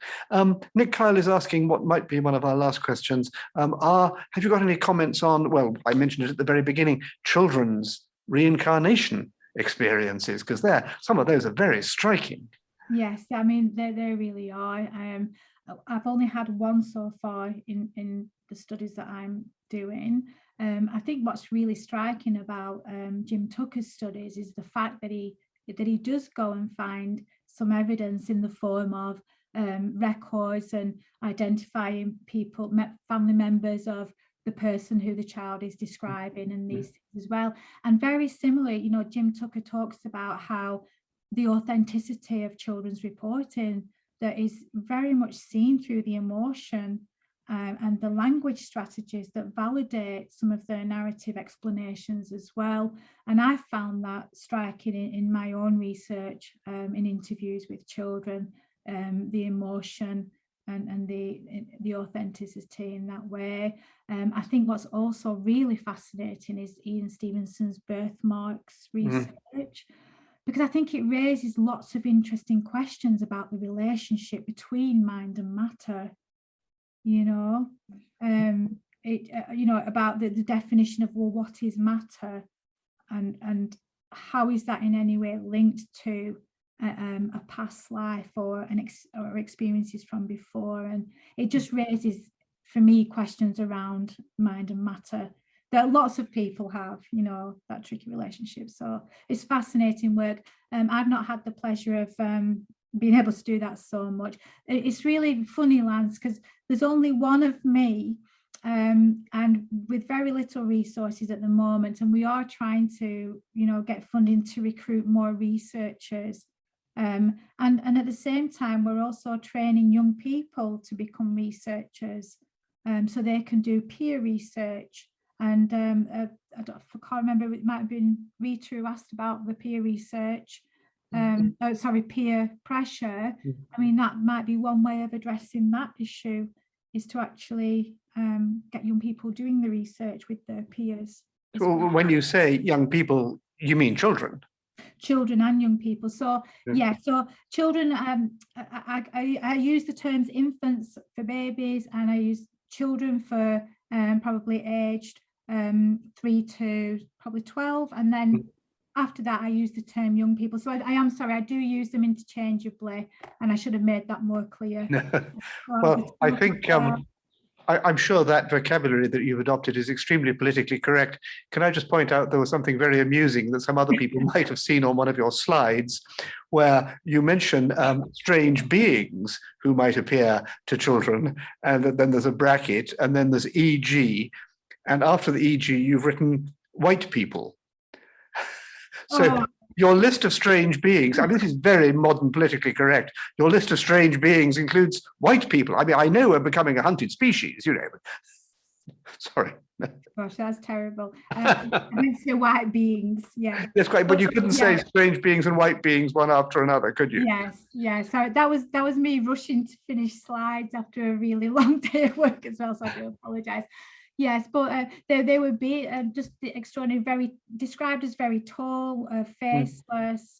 Nick Kyle is asking what might be one of our last questions. Have you got any comments on, well, I mentioned it at the very beginning, children's reincarnation experiences, because some of those are very striking. Yes, I mean, they really are. I've only had one so far in the studies that I'm doing. I think what's really striking about Jim Tucker's studies is the fact that he does go and find some evidence in the form of records and identifying people, family members of the person who the child is describing, and these things as well. And very similarly, you know, Jim Tucker talks about how the authenticity of children's reporting that is very much seen through the emotion and the language strategies that validate some of their narrative explanations as well. And I found that striking in my own research, in interviews with children, the emotion and the authenticity in that way. I think what's also really fascinating is Ian Stevenson's birthmarks research, because I think it raises lots of interesting questions about the relationship between mind and matter, you know, you know, about the definition of, well, what is matter, and how is that in any way linked to a past life or experiences from before. And it just raises, for me, questions around mind and matter that lots of people have, you know, that tricky relationship. So it's fascinating work. I've not had the pleasure of being able to do that so much. It's really funny, Lance, because there's only one of me, and with very little resources at the moment, and we are trying to, you know, get funding to recruit more researchers. And at the same time, we're also training young people to become researchers, so they can do peer research. And I can't remember, it might have been Rita who asked about the peer research, peer pressure. I mean, that might be one way of addressing that issue, is to actually get young people doing the research with their peers. So when you say young people, you mean children? Children and young people. So yeah, so children, I use the terms infants for babies, and I use children for probably aged 3 to probably 12, and then after that I use the term young people. So I am sorry, I do use them interchangeably, and I should have made that more clear. Well, I think I'm sure that vocabulary that you've adopted is extremely politically correct. Can I just point out there was something very amusing that some other people might have seen on one of your slides, where you mention strange beings who might appear to children, and then there's a bracket, and then there's EG, and after the EG you've written white people. So your list of strange beings, I mean, this is very modern politically correct. Your list of strange beings includes white people. I mean, I know we're becoming a hunted species, you know, but sorry. Gosh, that's terrible. I meant to say white beings, yeah. That's great, but you couldn't say strange beings and white beings one after another, could you? Yes, yeah. So that was me rushing to finish slides after a really long day of work as well, so I do apologise. Yes, but they would be just extraordinary, very described as very tall, faceless,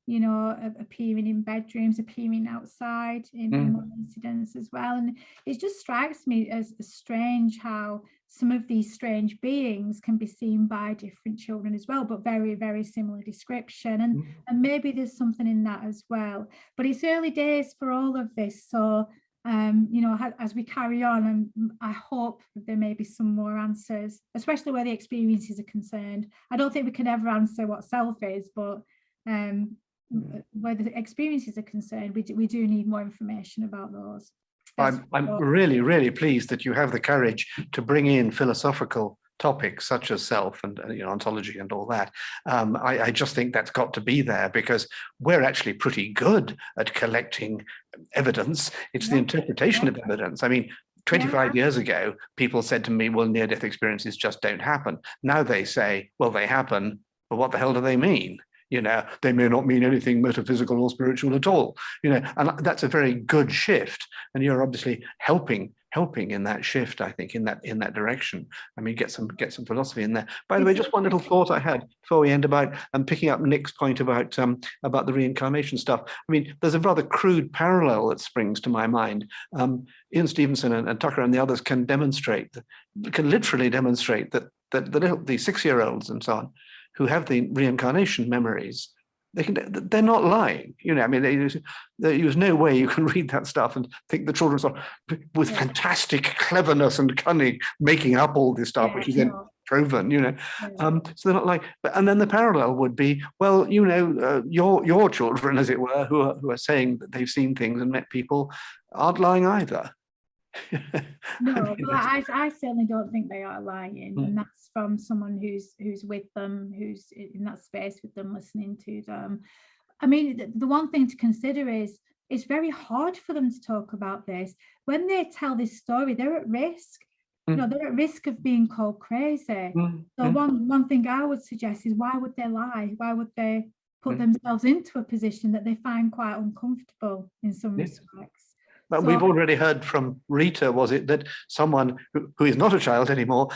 you know, appearing in bedrooms, appearing outside in one incidents as well. And it just strikes me as strange how some of these strange beings can be seen by different children as well, but very, very similar description. And maybe there's something in that as well. But it's early days for all of this. So, you know, as we carry on, and I hope that there may be some more answers, especially where the experiences are concerned. I don't think we can ever answer what self is, but where the experiences are concerned, we do need more information about those. I'm really, really pleased that you have the courage to bring in philosophical topics such as self and you know, ontology and all that. I just think that's got to be there, because we're actually pretty good at collecting evidence. It's the interpretation of evidence. I mean, 25 years ago, people said to me, well, near-death experiences just don't happen. Now they say, well, they happen, but what the hell do they mean? You know, they may not mean anything metaphysical or spiritual at all, you know, and that's a very good shift. And you're obviously helping in that shift, I think, in that direction. I mean, get some philosophy in there. By the way, just one little thought I had before we end about picking up Nick's point about the reincarnation stuff. I mean, there's a rather crude parallel that springs to my mind. Ian Stevenson and Tucker and the others can literally demonstrate that the 6-year-olds and so on, who have the reincarnation memories, they're not lying. You know, I mean, there's no way you can read that stuff and think the children are with fantastic cleverness and cunning making up all this stuff, which is then proven. You know, so they're not like. And then the parallel would be, well, you know, your children, as it were, who are saying that they've seen things and met people, aren't lying either. No, but I certainly don't think they are lying, and that's from someone who's with them, who's in that space with them, listening to them. I mean, the one thing to consider is it's very hard for them to talk about this. When they tell this story, they're at risk. You know, they're at risk of being called crazy. So one thing I would suggest is, why would they lie? Why would they put themselves into a position that they find quite uncomfortable in some respects? But we've already heard from Rita, was it, that someone who is not a child anymore,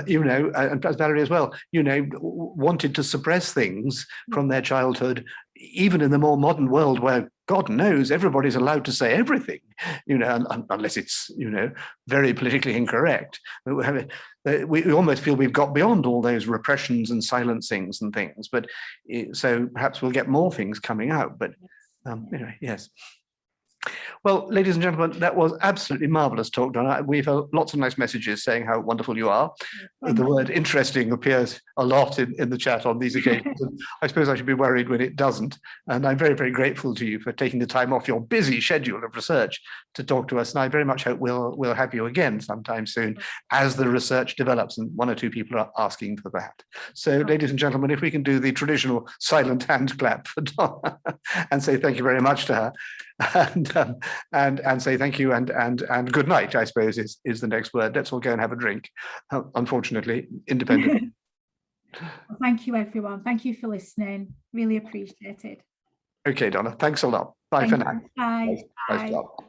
you know, and perhaps Valerie as well, you know, wanted to suppress things from their childhood, even in the more modern world where God knows everybody's allowed to say everything, you know, unless it's, you know, very politically incorrect. We almost feel we've got beyond all those repressions and silencings and things. But so perhaps we'll get more things coming out. But anyway, yes. Well, ladies and gentlemen, that was absolutely marvelous talk, Donna. We've had lots of nice messages saying how wonderful you are. The word interesting appears a lot in the chat on these occasions. And I suppose I should be worried when it doesn't. And I'm very, very grateful to you for taking the time off your busy schedule of research to talk to us. And I very much hope we'll have you again sometime soon as the research develops, and one or two people are asking for that. So, ladies and gentlemen, if we can do the traditional silent hand clap for Donna and say thank you very much to her. And say thank you and good night, I suppose is the next word. Let's all go and have a drink, unfortunately, independently. Well, thank you, everyone. Thank you for listening. Really appreciate it. Okay, Donna, thanks a lot. Bye for now. Bye. Nice job.